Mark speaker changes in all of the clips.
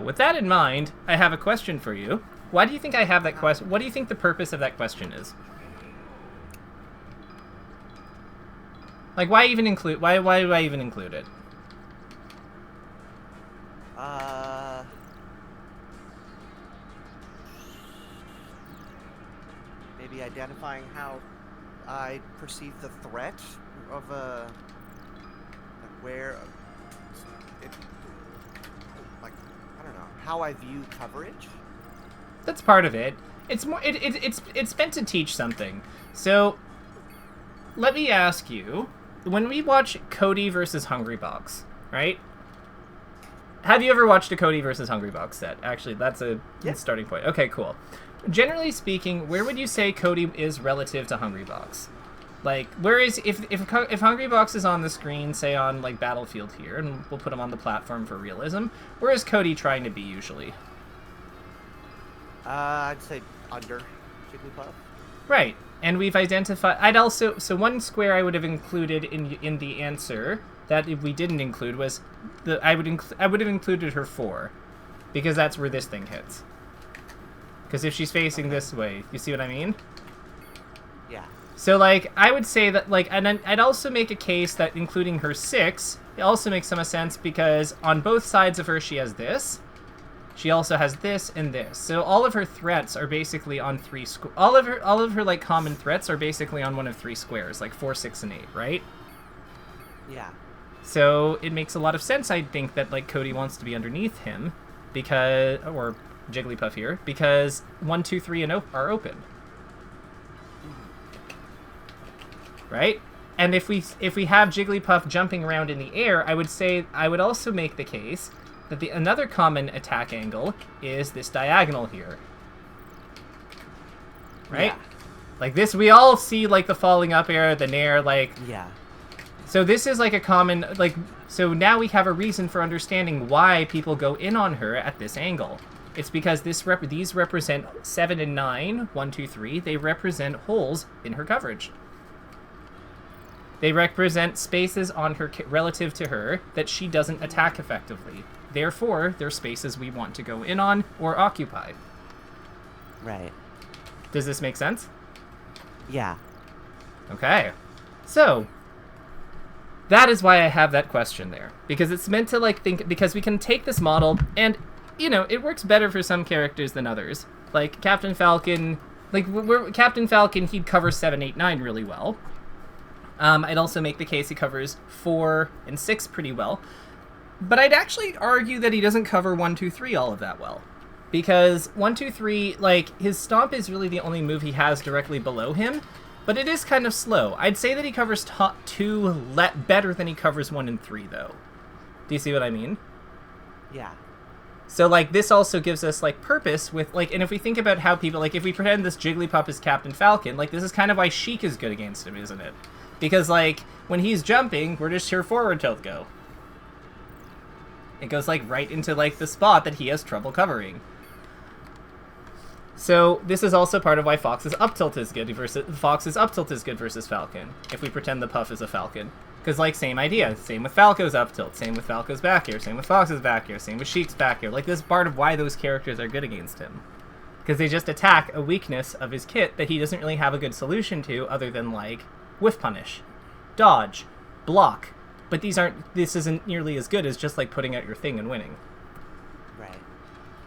Speaker 1: with that in mind, I have a question for you. Why do you think I have that question? What do you think the purpose of that question is? Like, why even include? Why do I even include it?
Speaker 2: Maybe identifying how I perceive the threat of where it, like, I don't know, how I view coverage.
Speaker 1: That's part of it. It's more. It's meant to teach something. So, let me ask you: when we watch Cody versus Hungrybox, right? Have you ever watched a Cody versus Hungrybox set? Actually, that's a starting point. Okay, cool. Generally speaking, where would you say Cody is relative to Hungrybox? Like, where is if Hungrybox is on the screen, say on like Battlefield here, and we'll put him on the platform for realism, where is Cody trying to be usually?
Speaker 2: I'd say under Jigglypuff.
Speaker 1: Right, and we've identified. I'd also one square I would have included in the answer that if we didn't include was I would have included her 4, because that's where this thing hits. Because if she's facing this way, you see what I mean?
Speaker 2: Yeah.
Speaker 1: So, like, I would say that, like, and then I'd also make a case that including her 6, it also makes some sense because on both sides of her she has this. She also has this and this. So all of her threats are basically on 3 all of her like common threats are basically on one of 3 squares, like 4, 6, and 8, right?
Speaker 2: Yeah.
Speaker 1: So it makes a lot of sense, I think, that like Cody wants to be underneath him because, or Jigglypuff here, because 1, 2, 3, and are open. Right? And if we have Jigglypuff jumping around in the air, I would also make the case that another common attack angle is this diagonal here. Right?
Speaker 2: Yeah.
Speaker 1: Like this, we all see like the falling up air, the nair, like...
Speaker 2: Yeah.
Speaker 1: So this is like a common, like, so now we have a reason for understanding why people go in on her at this angle. It's because these represent 7 and 9, 1, 2, 3. They represent holes in her coverage. They represent spaces on her relative to her that she doesn't attack effectively. Therefore, they're spaces we want to go in on or occupy.
Speaker 2: Right.
Speaker 1: Does this make sense?
Speaker 2: Yeah.
Speaker 1: Okay. So, that is why I have that question there. Because it's meant to, like, think... Because we can take this model, and, you know, it works better for some characters than others. Like, Captain Falcon... Like, Captain Falcon, he'd cover 7, 8, 9 really well. I'd also make the case he covers 4 and 6 pretty well. But I'd actually argue that he doesn't cover 1, 2, 3 all of that well. Because 1, 2, 3, like, his stomp is really the only move he has directly below him. But it is kind of slow. I'd say that he covers top 2 better than he covers 1 and 3, though. Do you see what I mean?
Speaker 2: Yeah.
Speaker 1: So, like, this also gives us, like, purpose with, like, and if we think about how people, like, if we pretend this Jigglypuff is Captain Falcon, like, this is kind of why Sheik is good against him, isn't it? Because, like, when he's jumping, where does her forward tilt go? It goes, like, right into, like, the spot that he has trouble covering. So, this is also part of why Fox's up tilt is good versus Falcon, if we pretend the Puff is a Falcon. Because, like, same idea. Same with Falco's up tilt, same with Falco's back air, same with Fox's back air, same with Sheik's back air. Like, this is part of why those characters are good against him. Because they just attack a weakness of his kit that he doesn't really have a good solution to other than, like, whiff punish, dodge, block. But this isn't nearly as good as just, like, putting out your thing and winning.
Speaker 2: Right.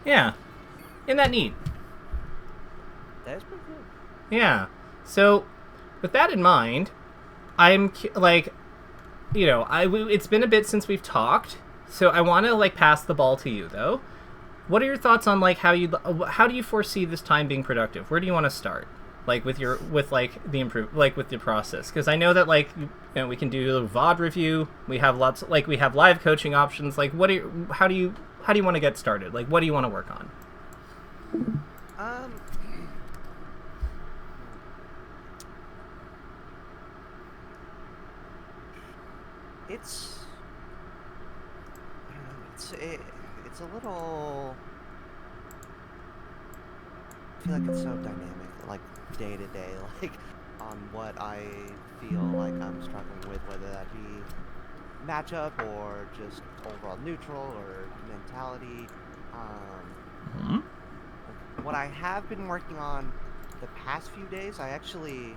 Speaker 1: Yeah. Isn't that neat?
Speaker 2: That is pretty cool.
Speaker 1: Yeah. So, with that in mind, I'm, like, you know, it's been a bit since we've talked, so I want to, like, pass the ball to you, though. What are your thoughts on, like, how do you foresee this time being productive? Where do you want to start? Like, with the process? Because I know that, like, you know, we can do a VOD review, we have live coaching options, like, how do you want to get started? Like, what do you want to work on?
Speaker 2: It's a little... I feel like it's so dynamic, like day to day, like on what I feel like I'm struggling with, whether that be matchup or just overall neutral or mentality.
Speaker 1: Hmm?
Speaker 2: What I have been working on the past few days, I actually,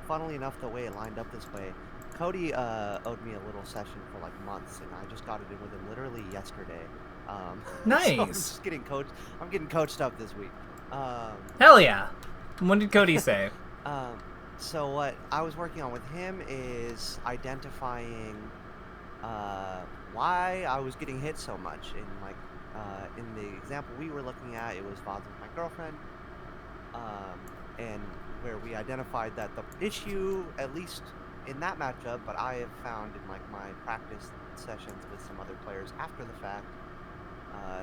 Speaker 2: funnily enough, the way it lined up this way, Cody owed me a little session for like months, and I just got it in with him literally yesterday.
Speaker 1: Nice.
Speaker 2: So I'm just getting coached. I'm getting coached up this week.
Speaker 1: Hell yeah. What did Cody say?
Speaker 2: So what I was working on with him is identifying why I was getting hit so much. In the example we were looking at, it was VODs with my girlfriend, and where we identified that the issue, at least in that matchup, but I have found in like my practice sessions with some other players after the fact,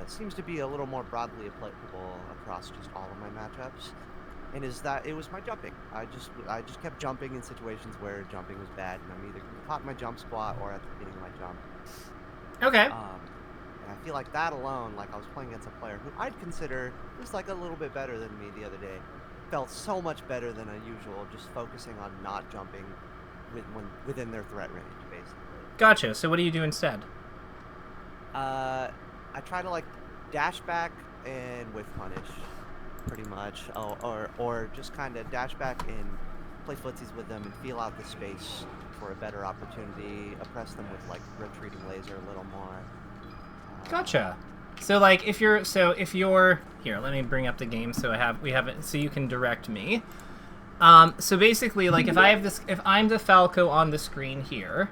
Speaker 2: seems to be a little more broadly applicable across just all of my matchups, and is that it was my jumping. I just kept jumping in situations where jumping was bad, and I'm either caught in my jump spot or at the beginning of my jump.
Speaker 1: Okay.
Speaker 2: And I feel like that alone, like I was playing against a player who I'd consider just like a little bit better than me the other day, felt so much better than usual, just focusing on not jumping within their threat range, basically.
Speaker 1: Gotcha. So what do you do instead?
Speaker 2: I try to like dash back and whiff punish, pretty much, or just kind of dash back and play footsies with them and feel out the space for a better opportunity. Oppress them with like retreating laser a little more.
Speaker 1: Gotcha. So like if you're here, let me bring up the game so we have it so you can direct me. So basically, like if I'm the Falco on the screen here,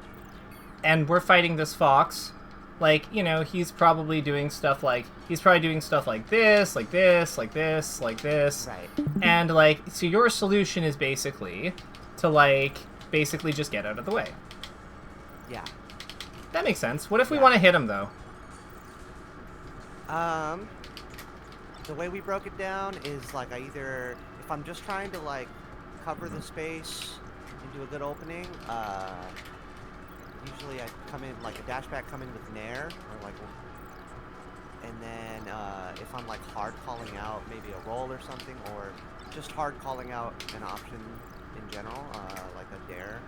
Speaker 1: and we're fighting this fox, like, you know, he's probably doing stuff like this, like this, like this, like this.
Speaker 2: Right.
Speaker 1: And like, so your solution is basically to like basically just get out of the way.
Speaker 2: Yeah.
Speaker 1: That makes sense. What if we want to hit him though?
Speaker 2: The way we broke it down is like if I'm just trying to like cover the space and do a good opening, usually I come in like a dash back, come in with Nair, or like, and then if I'm like hard calling out maybe a roll or something, or just hard calling out an option in general, like a dare.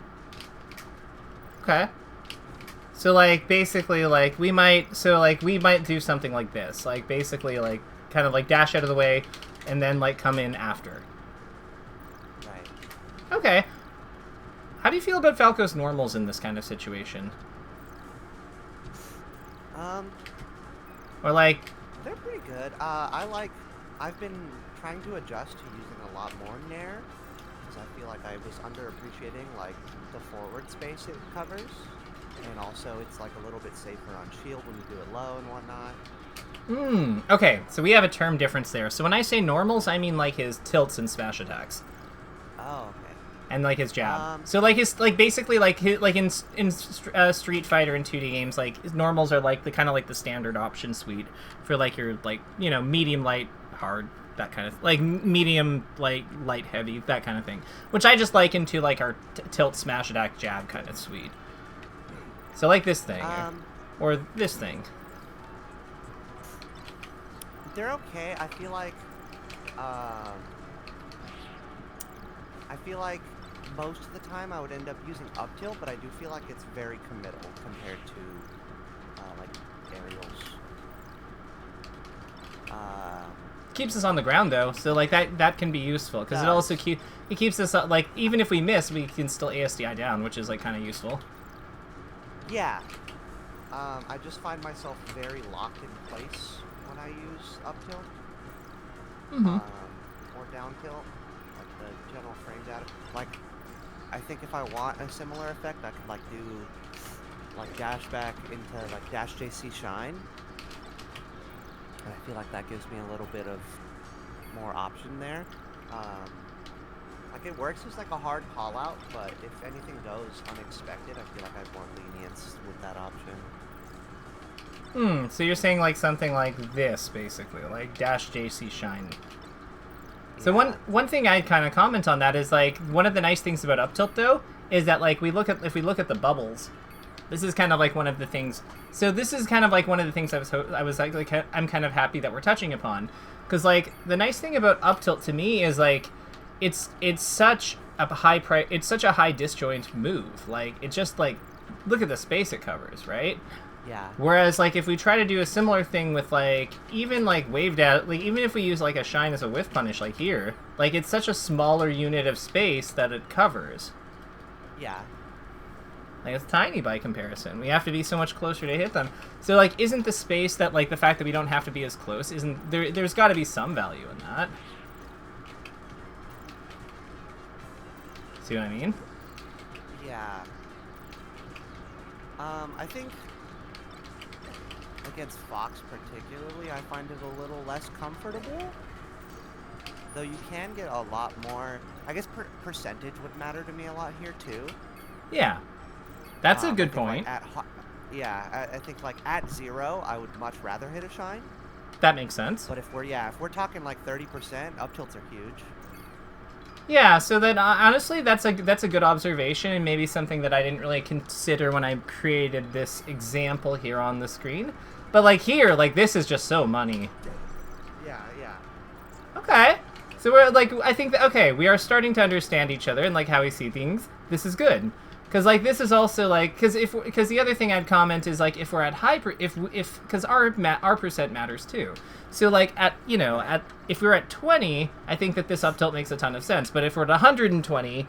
Speaker 1: Okay. So like basically like we might do something like this, like basically like kind of like dash out of the way and then like come in after.
Speaker 2: Right.
Speaker 1: Okay. How do you feel about Falco's normals in this kind of situation? Or like
Speaker 2: They're pretty good. I've been trying to adjust to using a lot more Nair, because I feel like I was underappreciating like the forward space it covers. And also, it's like a little bit safer on shield when you do it low and whatnot.
Speaker 1: Okay, so we have a term difference there. So when I say normals, I mean like his tilts and smash attacks.
Speaker 2: Oh, okay.
Speaker 1: And like his jab. So like his basically like in Street Fighter and 2D games, like his normals are like the kind of like the standard option suite for like your like, you know, medium, light, hard, that kind of like medium, light, heavy, that kind of thing. Which I just liken to like our tilt, smash attack, jab kind of suite. So like this thing, or this thing.
Speaker 2: They're okay. I feel like most of the time I would end up using up tilt, but I do feel like it's very committal compared to like aerials.
Speaker 1: Keeps us on the ground though, so like that can be useful because it also keeps us like even if we miss, we can still ASDI down, which is like kind of useful.
Speaker 2: Yeah. I just find myself very locked in place when I use up tilt. Or down tilt, like the general frame data. Like, I think if I want a similar effect, I could like do like dash back into like dash JC shine. And I feel like that gives me a little bit of more option there. Like it works as like a hard call out, but if anything goes unexpected, I feel like I have more lenience with that option.
Speaker 1: So you're saying like something like this, basically, like dash JC shine. So one thing I'd kind of comment on that is like one of the nice things about up tilt though is that like if we look at the bubbles, this is kind of like one of the things. So this is kind of like one of the things I'm kind of happy that we're touching upon, because like the nice thing about up tilt to me is like it's such a high disjoint move. Like it just like look at the space it covers, right?
Speaker 2: Yeah.
Speaker 1: Whereas, like, if we try to do a similar thing with, like, even, like, waved out, like, even if we use, like, a shine as a whiff punish, like here, like, it's such a smaller unit of space that it covers.
Speaker 2: Yeah.
Speaker 1: Like, it's tiny by comparison. We have to be so much closer to hit them. So, like, isn't the space that, like, the fact that we don't have to be as close, isn't there, there's got to be some value in that. See what I mean?
Speaker 2: Yeah. I think against Fox particularly, I find it a little less comfortable. Though you can get a lot more. I guess percentage would matter to me a lot here too.
Speaker 1: Yeah, that's a good point.
Speaker 2: Like I think like at 0, I would much rather hit a shine.
Speaker 1: That makes sense.
Speaker 2: But if we're talking like 30%, up tilts are huge.
Speaker 1: Yeah, so then honestly, that's a good observation, and maybe something that I didn't really consider when I created this example here on the screen. But like here, like this is just so money.
Speaker 2: Yeah.
Speaker 1: Okay, so we're like, I think that okay, we are starting to understand each other and like how we see things. This is good, because like this is also like because the other thing I'd comment is like if we're at high because our percent matters too. So like if we're at 20, I think that this up tilt makes a ton of sense. But if we're at 120,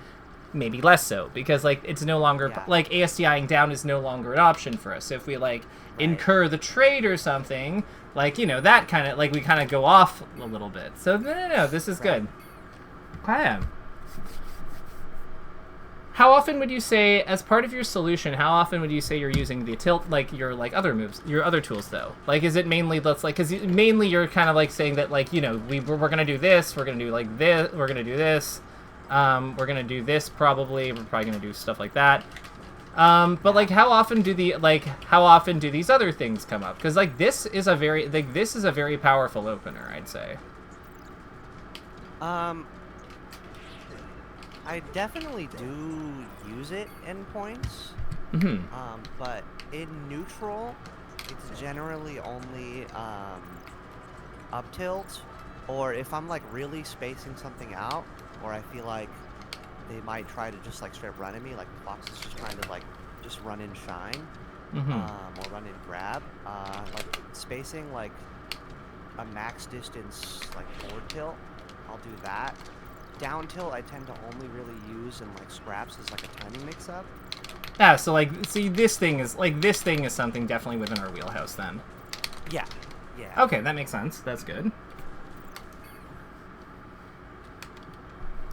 Speaker 1: maybe less so, because like it's no longer like ASTIing down is no longer an option for us. So if we like incur the trade or something, like that kind of like we kind of go off a little bit. So no, this is good. Okay. How often would you say, as part of your solution, how often would you say you're using the tilt, like your like other moves, your other tools though? Like, is it mainly because mainly you're kind of like saying that like we're gonna do this, we're gonna do like this, we're gonna do this, we're gonna do this probably, we're probably gonna do stuff like that. But like how often do these other things come up? Because like this is a very powerful opener, I'd say.
Speaker 2: I definitely do use it in points.
Speaker 1: Mm-hmm.
Speaker 2: But in neutral, it's generally only up tilt, or if I'm like really spacing something out, or I feel like they might try to just like straight up run at me, like the Fox is just trying to like just run in shine, or run in grab. Like spacing like a max distance like forward tilt, I'll do that. Down tilt I tend to only really use in like scraps as like a timing mix-up.
Speaker 1: Yeah, so like, see, this thing is something definitely within our wheelhouse then.
Speaker 2: Yeah.
Speaker 1: Okay, that makes sense. That's good.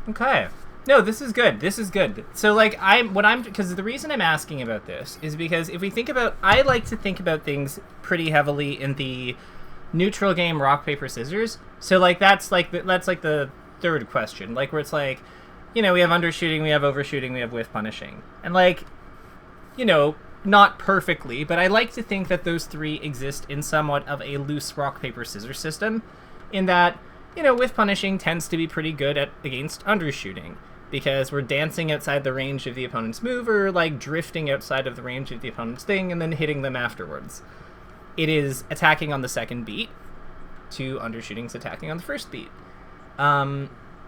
Speaker 1: Okay. No, this is good. This is good. So like because the reason I'm asking about this is because if we think about, I like to think about things pretty heavily in the neutral game rock paper scissors. So like that's like the third question, like where it's like, we have undershooting, we have overshooting, we have whiff punishing, and like, not perfectly, but I like to think that those three exist in somewhat of a loose rock paper scissors system, in that whiff punishing tends to be pretty good against undershooting because we're dancing outside the range of the opponent's move, or like drifting outside of the range of the opponent's thing and then hitting them afterwards. It is attacking on the second beat to undershooting's attacking on the first beat.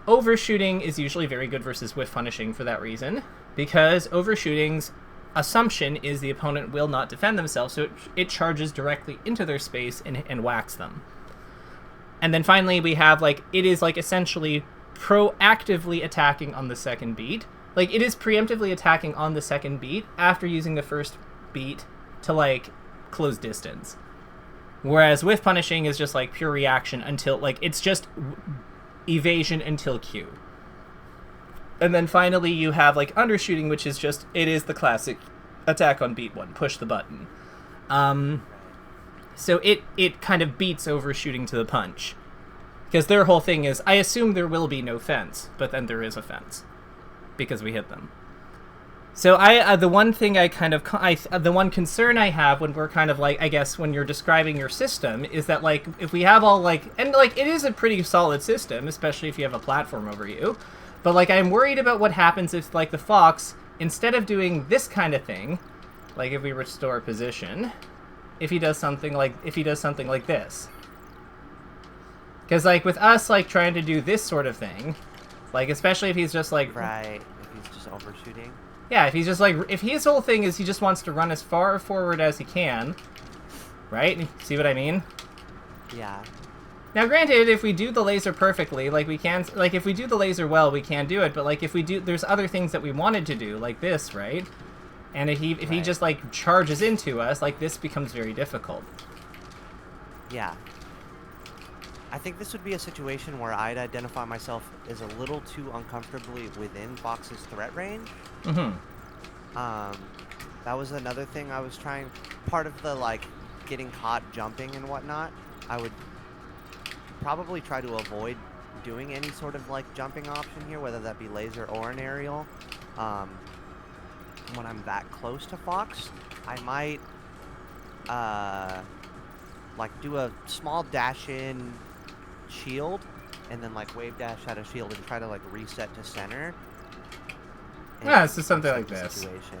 Speaker 1: Overshooting is usually very good versus whiff punishing for that reason, because overshooting's assumption is the opponent will not defend themselves, so it charges directly into their space and whacks them. And then finally we have like, it is like essentially proactively attacking on the second beat. Like it is preemptively attacking on the second beat after using the first beat to like close distance. Whereas whiff punishing is just like pure reaction until like, it's just evasion until Q. And then finally you have like undershooting, which is just, it is the classic attack on beat 1, push the button. So it kind of beats overshooting to the punch, because their whole thing is, I assume there will be no fence, but then there is a fence because we hit them. So the one thing the one concern I have when we're kind of like, I guess when you're describing your system, is that like, if we have all like, and like it is a pretty solid system, especially if you have a platform over you, but like I'm worried about what happens if like the Fox, instead of doing this kind of thing, like if we restore position, if he does something like this. Because like with us like trying to do this sort of thing, like especially if he's just like,
Speaker 2: right, if he's just overshooting.
Speaker 1: Yeah, if he's just like, if his whole thing is he just wants to run as far forward as he can, right? See what I mean?
Speaker 2: Yeah.
Speaker 1: Now, granted, if we do the laser perfectly, like we can, like if we do the laser well, we can do it. But like if we do, there's other things that we wanted to do, like this, right? And if he just like charges into us, like this becomes very difficult.
Speaker 2: Yeah. I think this would be a situation where I'd identify myself as a little too uncomfortably within Fox's threat range. That was another thing I was trying. Part of the like getting caught jumping and whatnot, I would probably try to avoid doing any sort of like jumping option here, whether that be laser or an aerial. When I'm that close to Fox, I might like do a small dash in shield and then like wave dash out of shield and try to like reset to center.
Speaker 1: Yeah, so something like this.
Speaker 2: Situation.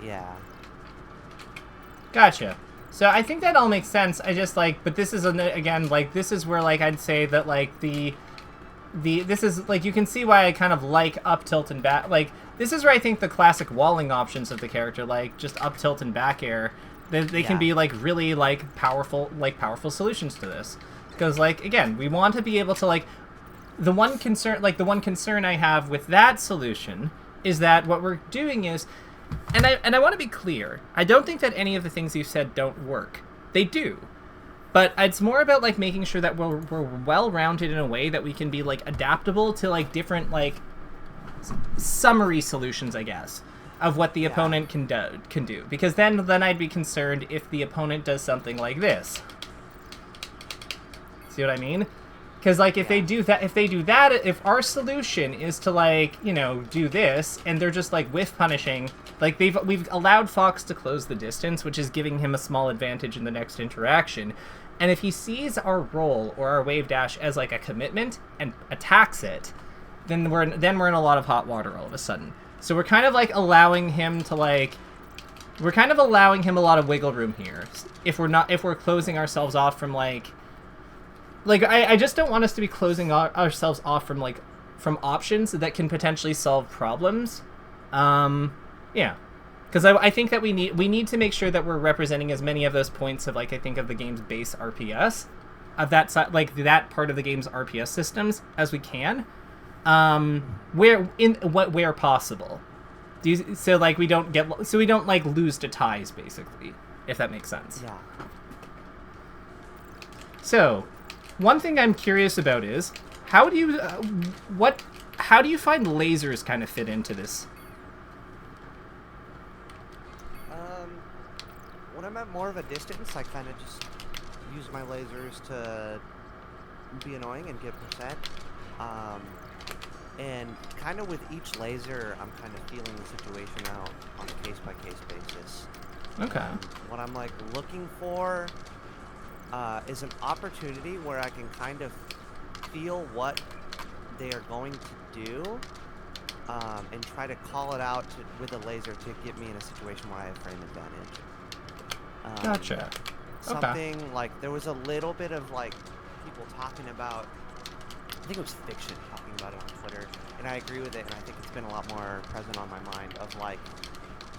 Speaker 2: Yeah.
Speaker 1: Gotcha. So I think that all makes sense. I just like, but this is again like this is where like I'd say that like this is like you can see why I kind of like up tilt and back. Like this is where I think the classic walling options of the character, like just up tilt and back air, they can be like really like powerful solutions to this. Because like again, we want to be able to like the one concern I have with that solution is that what we're doing is. And I want to be clear. I don't think that any of the things you said don't work. They do. But it's more about like making sure that we're well-rounded in a way that we can be like adaptable to like different like summary solutions, I guess, of what the opponent can do. Because then I'd be concerned if the opponent does something like this. See what I mean? Because like if they do that, if our solution is to like, you know, do this and they're just like whiff punishing, like we've allowed Fox to close the distance, which is giving him a small advantage in the next interaction. And if he sees our roll or our wave dash as like a commitment and attacks it, then we're in a lot of hot water all of a sudden. So we're kind of like allowing him to like, we're kind of allowing him a lot of wiggle room here. If we're closing ourselves off from like I just don't want us to be closing ourselves off from options that can potentially solve problems. Yeah, because I think that we need to make sure that we're representing as many of those points of like I think of the game's base RPS, of that side, like that part of the game's RPS systems as we can, where possible. So like we don't like lose to ties basically, if that makes sense.
Speaker 2: Yeah.
Speaker 1: So. One thing I'm curious about is how do you find lasers kind of fit into this?
Speaker 2: When I'm at more of a distance, I kind of just use my lasers to be annoying and get percent. And kind of with each laser, I'm kind of feeling the situation out on a case-by-case basis.
Speaker 1: Okay.
Speaker 2: What I'm like looking for is an opportunity where I can kind of feel what they are going to do and try to call it out with a laser to get me in a situation where I have frame advantage.
Speaker 1: Gotcha.
Speaker 2: Something like there was a little bit of like people talking about, I think it was fiction talking about it on Twitter, and I agree with it, and I think it's been a lot more present on my mind of like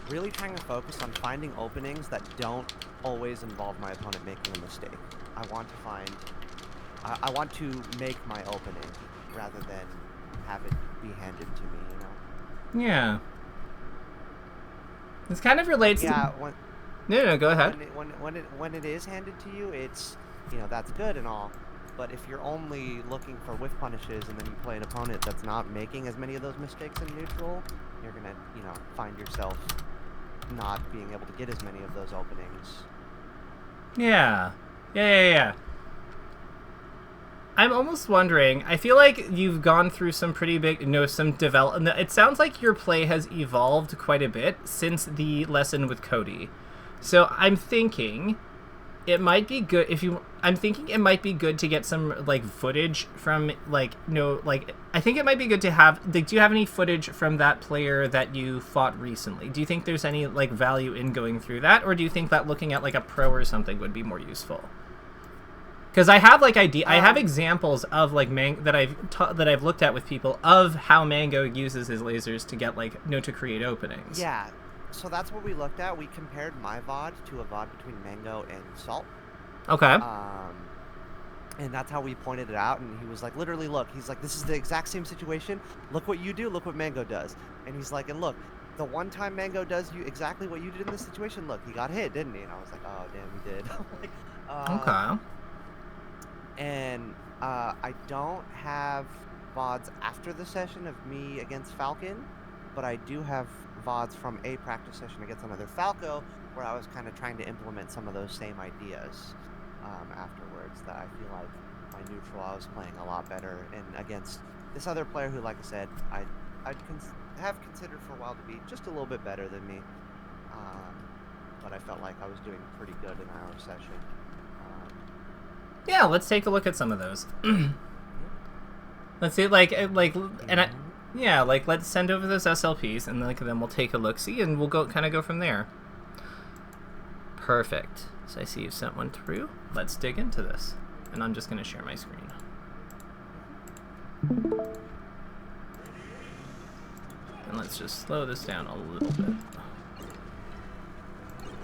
Speaker 2: really trying to focus on finding openings that don't always involve my opponent making a mistake. I want to make my opening rather than have it be handed to me, you know?
Speaker 1: Yeah. This kind of relates
Speaker 2: to...
Speaker 1: No, go ahead.
Speaker 2: When it is handed to you, it's, you know, that's good and all. But if you're only looking for whiff punishes and then you play an opponent that's not making as many of those mistakes in neutral, you're gonna, you know, find yourself not being able to get as many of those openings.
Speaker 1: Yeah. I'm almost wondering, I feel like you've gone through some pretty big, some development. It sounds like your play has evolved quite a bit since the lesson with Cody. So I'm thinking it might be good to get some like footage from I think it might be good to have, do you have any footage from that player that you fought recently? Do you think there's any like value in going through that, or do you think that looking at like a pro or something would be more useful? Because I have like I have examples of like that I've looked at with people of how Mango uses his lasers to get like to create openings.
Speaker 2: Yeah, so that's what we looked at. We compared my VOD to a VOD between Mango and Salt.
Speaker 1: Okay.
Speaker 2: And that's how we pointed it out, and he was like, literally, look, he's like, this is the exact same situation. Look what you do, look what Mango does. And he's like, and look, the one time Mango does you exactly what you did in this situation, look, he got hit, didn't he? And I was like, oh, damn, he did.
Speaker 1: Okay.
Speaker 2: And I don't have VODs after the session of me against Falcon, but I do have VODs from a practice session against another Falco, where I was kind of trying to implement some of those same ideas afterwards, that I feel like my neutral I was playing a lot better, and against this other player who, like I said, I'd have considered for a while to be just a little bit better than me, but I felt like I was doing pretty good in our session.
Speaker 1: Yeah, let's take a look at some of those. Let's see, let's send over those SLPs, and then we'll take a look-see, and we'll go from there. Perfect. So I see you've sent one through. Let's dig into this. And I'm just going to share my screen. And let's just slow this down a little bit.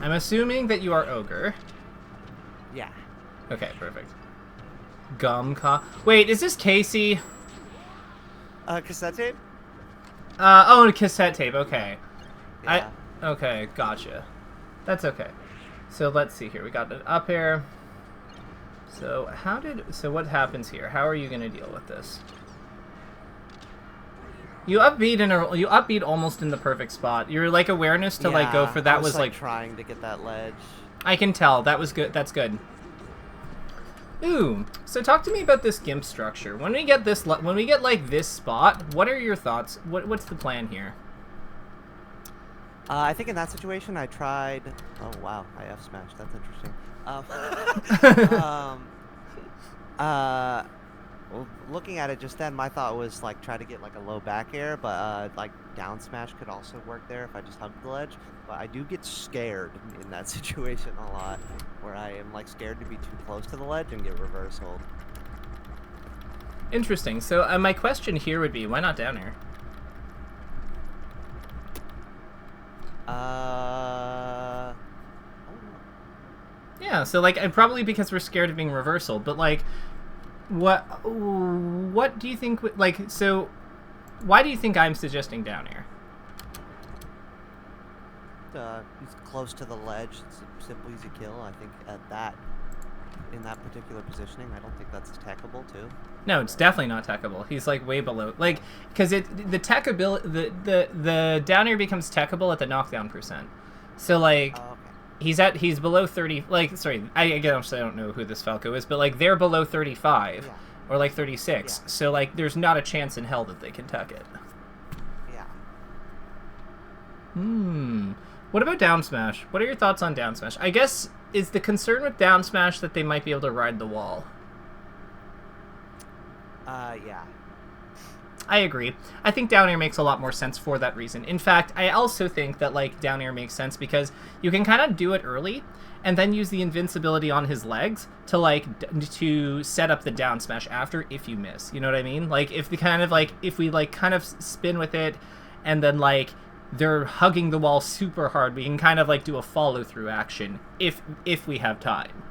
Speaker 1: I'm assuming that you are Ogre.
Speaker 2: Yeah.
Speaker 1: Okay, perfect. Wait, is this Casey?
Speaker 2: Cassette tape?
Speaker 1: Oh, cassette tape, okay.
Speaker 2: Yeah.
Speaker 1: Okay, gotcha. That's okay. So let's see here. We got it up here. So what happens here? How are you going to deal with this? You upbeat almost in the perfect spot. Your like awareness to like go for that was like
Speaker 2: trying to get that ledge.
Speaker 1: I can tell. That was good. That's good. Ooh, so talk to me about this GIMP structure. When we get like this spot, what are your thoughts? What's the plan here?
Speaker 2: I think in that situation I tried. Oh wow, I F smashed. That's interesting. Well, looking at it just then, my thought was like try to get like a low back air, but like down smash could also work there if I just hugged the ledge. But I do get scared in that situation a lot, where I am like scared to be too close to the ledge and get reversal.
Speaker 1: Interesting. So my question here would be, why not down air? Yeah, so like, and probably because we're scared of being reversal, but like, what do you think? Like, so why do you think I'm suggesting down air?
Speaker 2: He's close to the ledge. It's a simple, easy kill. I think in that particular positioning, I don't think that's techable too.
Speaker 1: No, it's definitely not techable. He's like way below, like, because the tech ability, the down air becomes techable at the knockdown percent. So like, he's below 30. Like, sorry, I guess I don't know who this Falco is, but like they're below 35 or like 36. Yeah. So like, there's not a chance in hell that they can tech it. Yeah. What about down smash? What are your thoughts on down smash? I guess, is the concern with down smash that they might be able to ride the wall?
Speaker 2: Yeah.
Speaker 1: I agree. I think down air makes a lot more sense for that reason. In fact, I also think that like down air makes sense because you can kind of do it early and then use the invincibility on his legs to like to set up the down smash after if you miss. You know what I mean? Like if we kind of spin with it and then like they're hugging the wall super hard, we can kind of like do a follow through action if we have time.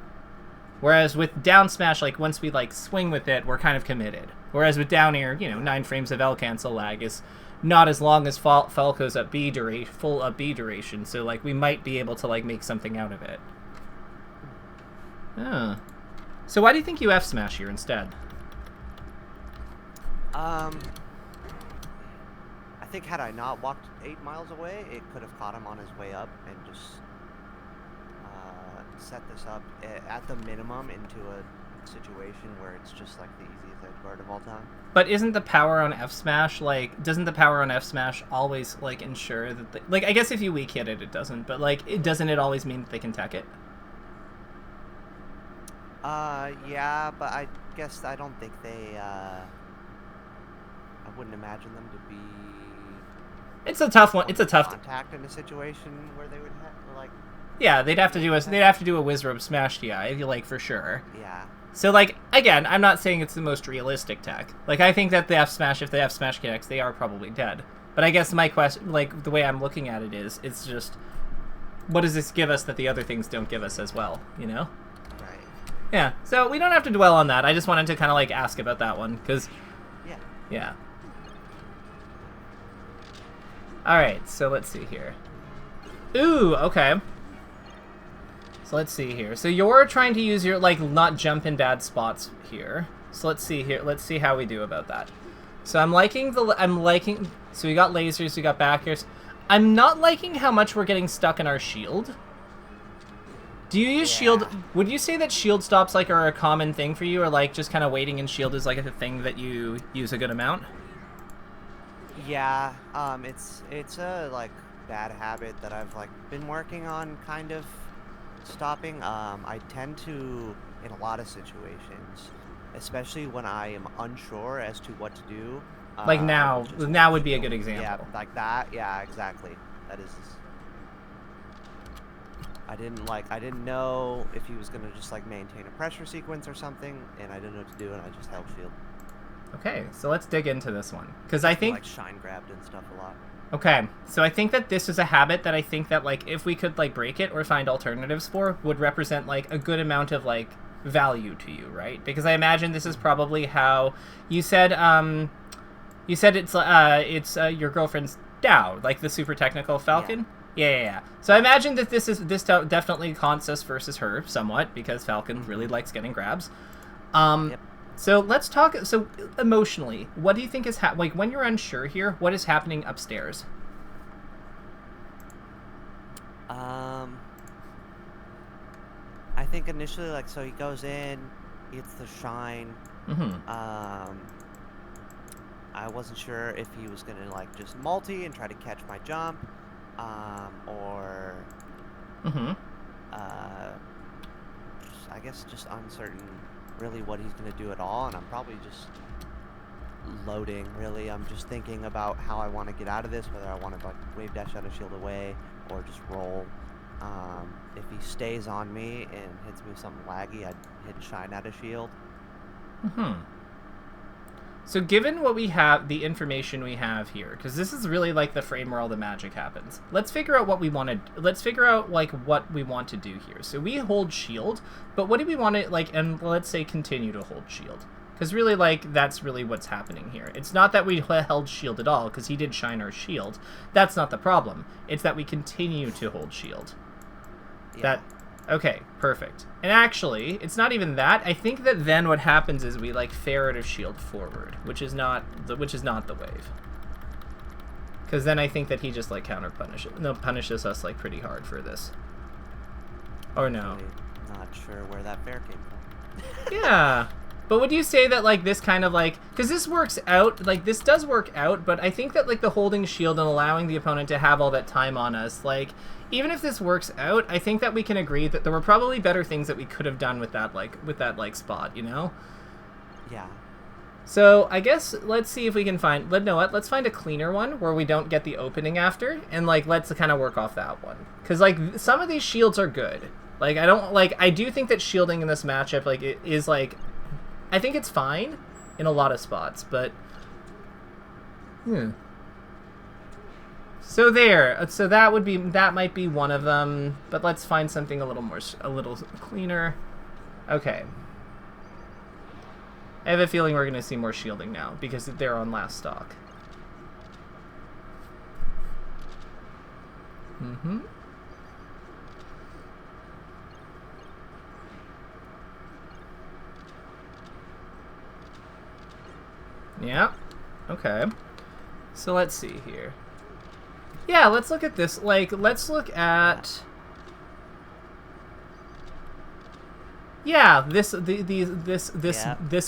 Speaker 1: Whereas with down smash, like once we like swing with it, we're kind of committed. Whereas with down air, 9 frames of L cancel lag is not as long as Falco's up B duration, full up B duration. So like we might be able to like make something out of it. So why do you think you F smash here instead?
Speaker 2: I think had I not walked 8 miles away, it could have caught him on his way up and just set this up at the minimum into a situation where it's just like the easiest edge guard of all time.
Speaker 1: But isn't the power on F smash doesn't the power on F smash always like ensure that like I guess if you weak hit it, it doesn't, but like doesn't it always mean that they can tech it?
Speaker 2: Yeah, but I guess I don't think they I wouldn't imagine them to be.
Speaker 1: It's a tough one. It's a tough
Speaker 2: contact in a situation where they would have like.
Speaker 1: Yeah, they'd have to do a Wizrobe smash DI, like for sure.
Speaker 2: Yeah.
Speaker 1: So, like, again, I'm not saying it's the most realistic tech. Like, I think that the F-Smash, if they have Smash connects, they are probably dead. But I guess my question, like, the way I'm looking at it is, it's just, what does this give us that the other things don't give us as well, you know?
Speaker 2: Right.
Speaker 1: Yeah, so we don't have to dwell on that. I just wanted to kind of, like, ask about that one, because...
Speaker 2: Yeah.
Speaker 1: Yeah. Alright, so let's see here. Ooh, okay. So let's see here. So you're trying to use your, like, not jump in bad spots here. So let's see here. Let's see how we do about that. So I'm liking, so we got lasers, we got backers. I'm not liking how much we're getting stuck in our shield. Do you use shield? Would you say that shield stops, like, are a common thing for you, or, like, just kind of waiting in shield is, like, a thing that you use a good amount?
Speaker 2: Yeah, it's a, like, bad habit that I've, like, been working on, kind of stopping. I tend to, in a lot of situations, especially when I am unsure as to what to do.
Speaker 1: Like now would be a good example.
Speaker 2: Yeah, like that. Yeah, exactly. That is. I didn't know if he was gonna just, like, maintain a pressure sequence or something, and I didn't know what to do, and I just held shield.
Speaker 1: Okay, so let's dig into this one, because I think,
Speaker 2: like, shine grabbed and stuff a lot.
Speaker 1: Okay, so I think that this is a habit that I think that, like, if we could, like, break it or find alternatives for, would represent, like, a good amount of, like, value to you, right? Because I imagine this is probably how you said it's your girlfriend's Dow, like the super technical Falcon. Yeah. So I imagine that this definitely counts us versus her somewhat, because Falcon really likes getting grabs.
Speaker 2: Yep.
Speaker 1: So let's talk. So emotionally, what do you think is like when you're unsure here? What is happening upstairs?
Speaker 2: I think initially, like, so he goes in, he gets the shine. I wasn't sure if he was gonna, like, just multi and try to catch my jump, or I guess just uncertain really what he's gonna do at all, and I'm probably just loading, really. I'm just thinking about how I want to get out of this, whether I want to, like, wave dash out of shield away or just roll. If he stays on me and hits me with something laggy, I'd hit shine out of shield.
Speaker 1: So given what we have, the information we have here, because this is really like the frame where all the magic happens. Let's figure out what we want to. Let's figure out, like, what we want to do here. So we hold shield, but what do we want to, like? And let's say continue to hold shield, because really, like, that's really what's happening here. It's not that we held shield at all, because he did shine our shield. That's not the problem. It's that we continue to hold shield.
Speaker 2: Yeah.
Speaker 1: Okay, perfect. And actually, it's not even that. I think that then what happens is we, like, ferret a shield forward, which is not the wave. Because then I think that he just, like, punishes us, like, pretty hard for this. Or no.
Speaker 2: Not sure where that fair came from.
Speaker 1: Yeah. But would you say that, like, this kind of, like, because this works out, like, this does work out, but I think that, like, the holding shield and allowing the opponent to have all that time on us, like, even if this works out, I think that we can agree that there were probably better things that we could have done with that spot, you know?
Speaker 2: Yeah.
Speaker 1: So I guess let's see if we can find, you know what, let's find a cleaner one where we don't get the opening after, and, like, let's kind of work off that one. Because, like, some of these shields are good. Like, I do think that shielding in this matchup, like, it is, like, I think it's fine in a lot of spots, but so that might be one of them, but let's find something a little cleaner. Okay. I have a feeling we're going to see more shielding now because they're on last stock. Yeah. Okay. So let's see here. Yeah, let's look at this. Like, let's look at. Yeah, this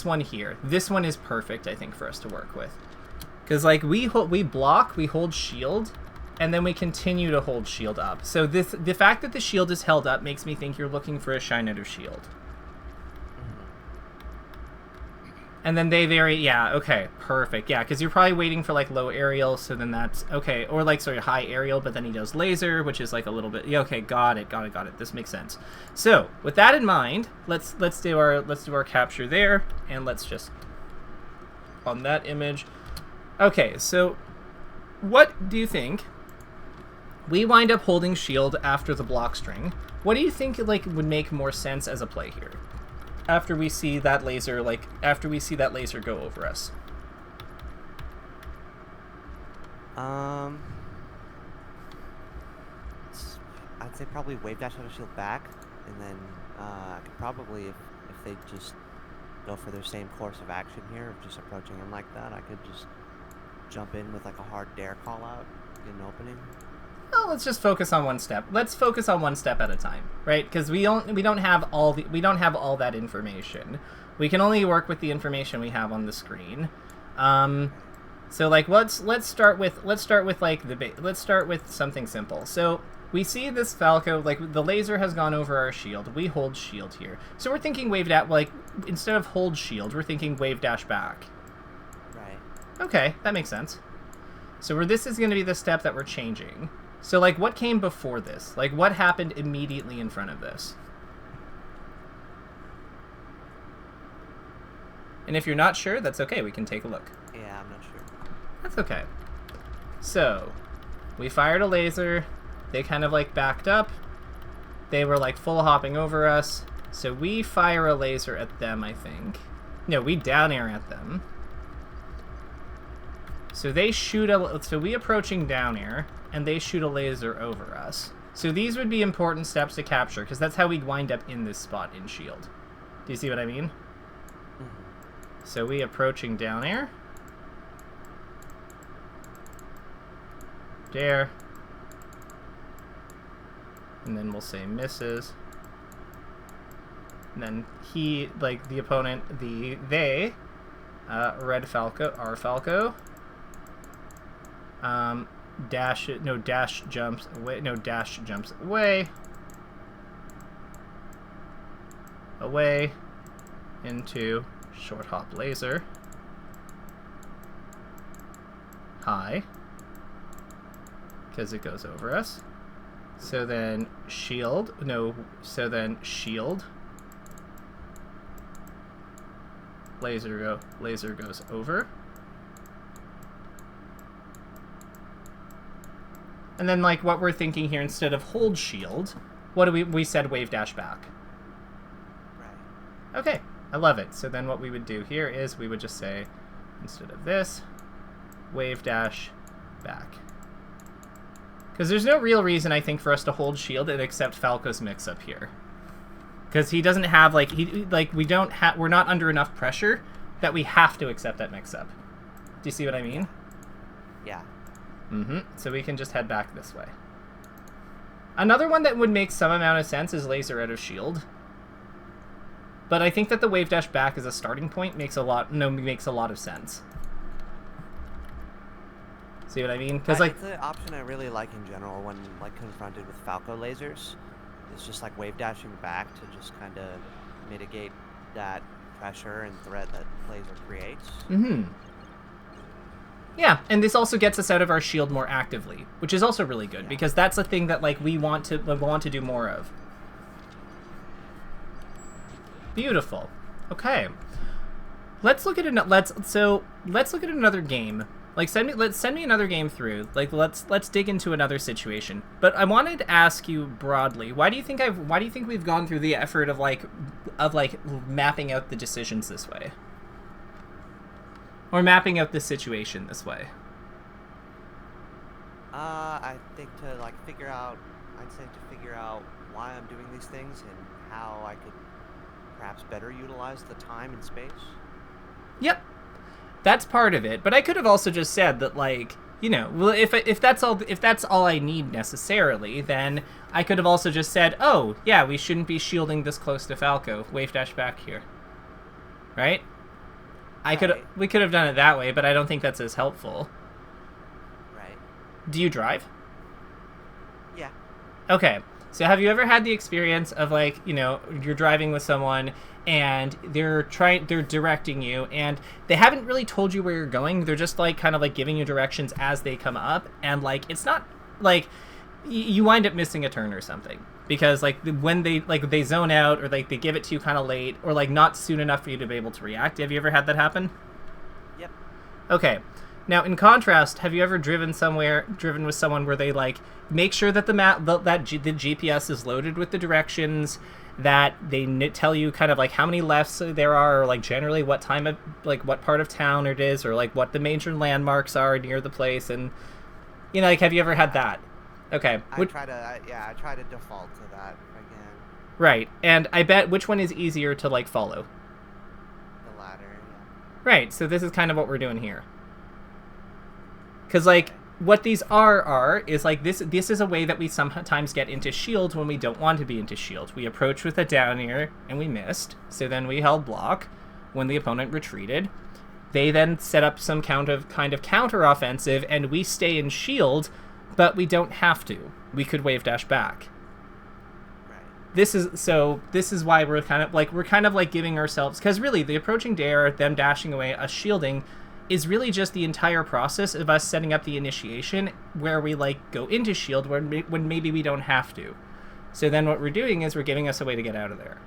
Speaker 1: one here. This one is perfect, I think, for us to work with. Because, like, we block, we hold shield, and then we continue to hold shield up. So the fact that the shield is held up makes me think you're looking for a shine out of shield. And then they vary, yeah, okay, perfect. Yeah, because you're probably waiting for, like, low aerial, so then that's, okay. Or, like, sorry, high aerial, but then he does laser, which is, like, a little bit, yeah, okay, got it. This makes sense. So, with that in mind, let's do our capture there, and let's just, on that image. Okay, so, what do you think? We wind up holding shield after the block string. What do you think, like, would make more sense as a play here? After we see that laser, go over us.
Speaker 2: I'd say probably wave dash out of shield back, and then I could probably, if they just go for their same course of action here, of just approaching him like that, I could just jump in with like a hard dare call out, get an opening.
Speaker 1: Well, let's just focus on one step. Let's focus on one step at a time, right? Because we don't have all that information. We can only work with the information we have on the screen. So like let's start with something simple. So we see this Falco, like the laser has gone over our shield. We hold shield here. So we're thinking wave dash, like instead of hold shield, we're thinking wave dash back.
Speaker 2: Right.
Speaker 1: Okay, that makes sense. So this is going to be the step that we're changing. So, like, what came before this? Like, what happened immediately in front of this? And if you're not sure, that's okay. We can take a look.
Speaker 2: Yeah, I'm not sure.
Speaker 1: That's okay. So, we fired a laser. They kind of, like, backed up. They were, like, full hopping over us. So we fire a laser at them, I think. No, we down air at them. So they shoot so we approaching down air, and they shoot a laser over us. So these would be important steps to capture, because that's how we'd wind up in this spot in shield. Do you see what I mean?
Speaker 2: Mm-hmm.
Speaker 1: So we approaching down air. Dare. And then we'll say misses. And then he, like the opponent, they, red Falco, our Falco. Dash jumps away. Away into short hop laser. High. Because it goes over us. So then shield. Shield. Laser goes over. And then, like, what we're thinking here, instead of hold shield, what do we said wave dash back.
Speaker 2: Right.
Speaker 1: Okay, I love it. So then what we would do here is we would just say, instead of this, wave dash back. Because there's no real reason, I think, for us to hold shield and accept Falco's mix-up here. Because he doesn't have, like, we're not under enough pressure that we have to accept that mix-up. Do you see what I mean?
Speaker 2: Yeah.
Speaker 1: Mm-hmm. So we can just head back this way. Another one that would make some amount of sense is laser out of shield. But I think that the wave dash back as a starting point makes a lot of sense. See what I mean? Because like
Speaker 2: it's an option I really like in general when like confronted with Falco lasers. It's just like wave dashing back to just kind of mitigate that pressure and threat that laser creates.
Speaker 1: Mm-hmm. Yeah, and this also gets us out of our shield more actively, which is also really good, because that's a thing that like we want to do more of. Beautiful. Okay. Let's look at another game. Like send me another game through. Like let's dig into another situation. But I wanted to ask you broadly, why do you think we've gone through the effort of mapping out the decisions this way? Or mapping out the situation this way?
Speaker 2: I think to figure out why I'm doing these things and how I could perhaps better utilize the time and space.
Speaker 1: Yep. That's part of it, but I could have also just said that, like, you know, well, if that's all I need necessarily, then I could have also just said, oh, yeah, we shouldn't be shielding this close to Falco. Wave dash back here. Right? We could have done it that way, but I don't think that's as helpful.
Speaker 2: Right.
Speaker 1: Do you drive?
Speaker 2: Yeah.
Speaker 1: Okay. So have you ever had the experience of like, you know, you're driving with someone and they're directing you and they haven't really told you where you're going. They're just like kind of like giving you directions as they come up, and like it's not like you wind up missing a turn or something because like when they zone out or like they give it to you kind of late or like not soon enough for you to be able to react. Have you ever had that happen?
Speaker 2: Yep.
Speaker 1: Okay. Now, in contrast, have you ever driven with someone where they like make sure that the GPS is loaded with the directions, that they tell you kind of like how many lefts there are, or like generally what time of like what part of town it is, or like what the major landmarks are near the place, and you know, like have you ever had that? Okay.
Speaker 2: I try to default to that again.
Speaker 1: Right, and I bet which one is easier to like follow?
Speaker 2: The latter. Yeah.
Speaker 1: Right. So this is kind of what we're doing here. Because, like, what these is, like, this is a way that we sometimes get into shield when we don't want to be into shield. We approach with a down air, and we missed. So then we held block when the opponent retreated. They then set up some kind of counter-offensive, and we stay in shield, but we don't have to. We could wave dash back.
Speaker 2: Right.
Speaker 1: This is why we're kind of like giving ourselves... Because, really, the approaching dare, them dashing away, us shielding... is really just the entire process of us setting up the initiation where we like go into shield when maybe we don't have to. So then what we're doing is we're giving us a way to get out of there.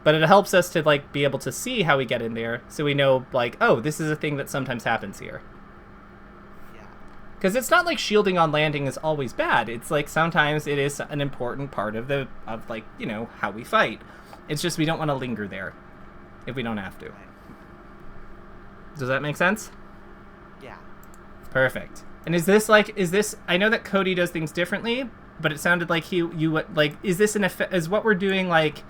Speaker 1: But it helps us to like be able to see how we get in there so we know like, oh, this is a thing that sometimes happens here.
Speaker 2: Yeah.
Speaker 1: Because it's not like shielding on landing is always bad. It's like sometimes it is an important part of like, you know, how we fight. It's just we don't want to linger there if we don't have to.
Speaker 2: Right.
Speaker 1: Does that make sense?
Speaker 2: Yeah.
Speaker 1: Perfect. And is this, I know that Cody does things differently, but it sounded like is this is what we're doing, like,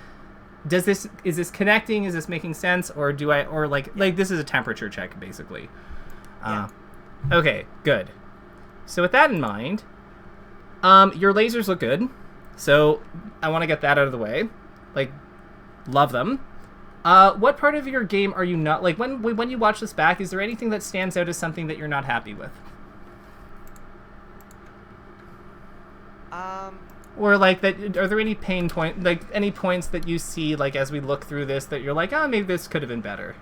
Speaker 1: is this connecting? Is this making sense? Or this is a temperature check, basically.
Speaker 2: Yeah.
Speaker 1: Okay, good. So with that in mind, your lasers look good. So I want to get that out of the way. Like, love them. What part of your game are you not, like, when you watch this back, is there anything that stands out as something that you're not happy with? Or, like, are there any any points that you see, like, as we look through this that you're like, oh, maybe this could have been better?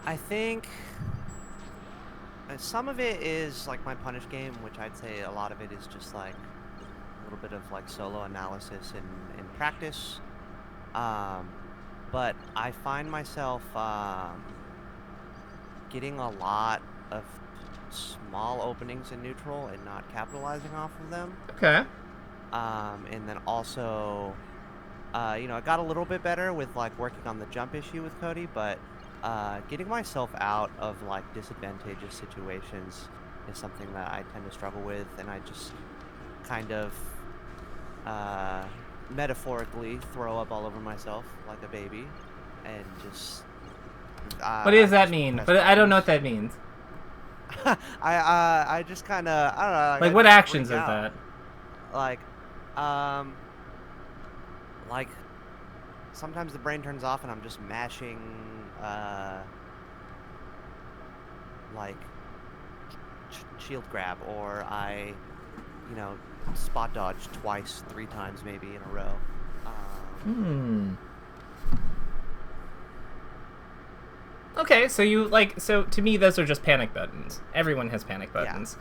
Speaker 2: I think some of it is like my punish game, which I'd say a lot of it is just like a little bit of like solo analysis and practice. But I find myself getting a lot of small openings in neutral and not capitalizing off of them.
Speaker 1: Okay.
Speaker 2: And then also, you know, I got a little bit better with like working on the jump issue with Cody, but getting myself out of like disadvantageous situations is something that I tend to struggle with, and I just kind of metaphorically throw up all over myself like a baby and just
Speaker 1: what does that mean? But I don't know what that means.
Speaker 2: I just kind of, I don't know,
Speaker 1: like what actions is that?
Speaker 2: Like sometimes the brain turns off and I'm just mashing like shield grab, or I, you know, spot dodge twice, 3 times maybe in a row.
Speaker 1: Okay, so you so to me those are just panic buttons. Everyone has panic buttons.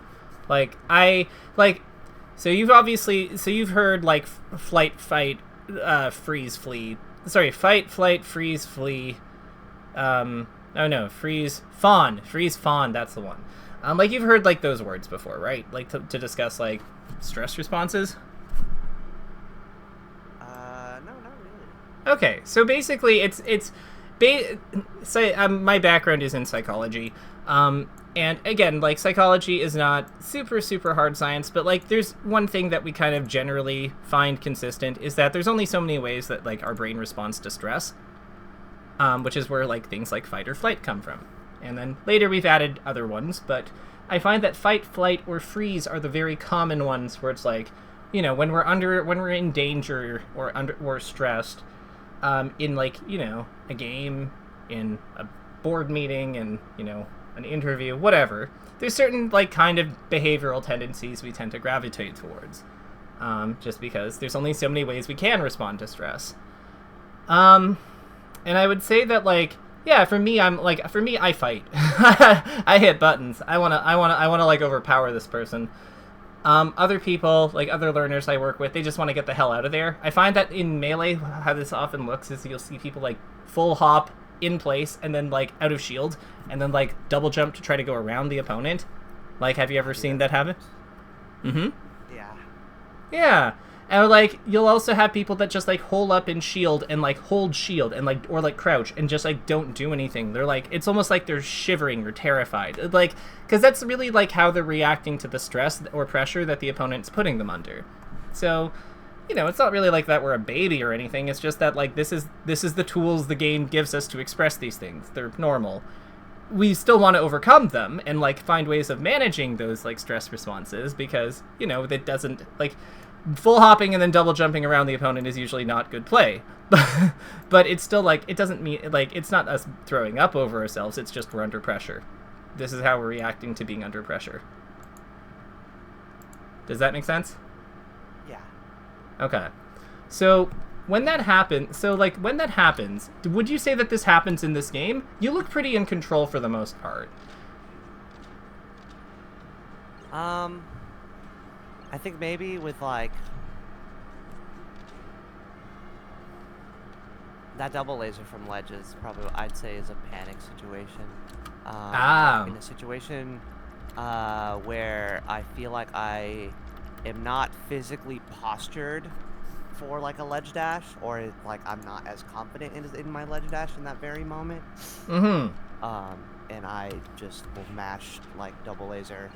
Speaker 2: Yeah.
Speaker 1: So you've heard like flight, fight, freeze, flee. Sorry, fight, flight, freeze, flee. Freeze, fawn, that's the one. Like you've heard like those words before, right? Like to discuss like stress responses?
Speaker 2: No, not really.
Speaker 1: Okay, so basically my background is in psychology. And again, like psychology is not super, super hard science, but like there's one thing that we kind of generally find consistent is that there's only so many ways that like our brain responds to stress, which is where like things like fight or flight come from. And then later we've added other ones, but I find that fight, flight, or freeze are the very common ones where it's like, you know, when we're in danger or stressed, in like, you know, a game, in a board meeting and, you know, an interview, whatever, there's certain, like, kind of behavioral tendencies we tend to gravitate towards. Just because there's only so many ways we can respond to stress. And I would say that, like, yeah, for me, I fight. I hit buttons. I wanna, like, overpower this person. Other people, like other learners I work with, they just want to get the hell out of there. I find that in Melee, how this often looks is you'll see people, like, full hop in place and then, like, out of shield and then, like, double jump to try to go around the opponent. Like, have you ever seen that happen? Mm-hmm. Yeah. And, like, you'll also have people that just, like, hole up in shield and, like, hold shield and, like, or, like, crouch and just, like, don't do anything. They're, like, it's almost like they're shivering or terrified. Like, because that's really, like, how they're reacting to the stress or pressure that the opponent's putting them under. So, you know, it's not really like that we're a baby or anything. It's just that, like, this is the tools the game gives us to express these things. They're normal. We still want to overcome them and, like, find ways of managing those, like, stress responses because, you know, that doesn't, like, full hopping and then double jumping around the opponent is usually not good play. But it's still, like, it doesn't mean, like, it's not us throwing up over ourselves, it's just we're under pressure. This is how we're reacting to being under pressure. Does that make sense?
Speaker 2: Yeah.
Speaker 1: Okay. So, when that happens, would you say that this happens in this game? You look pretty in control for the most part.
Speaker 2: I think maybe with, like, that double laser from ledges probably what I'd say is a panic situation. In a situation where I feel like I am not physically postured for, like, a ledge dash, or, like, I'm not as confident in my ledge dash in that very moment.
Speaker 1: Mm-hmm.
Speaker 2: And I just will mash, like, double laser.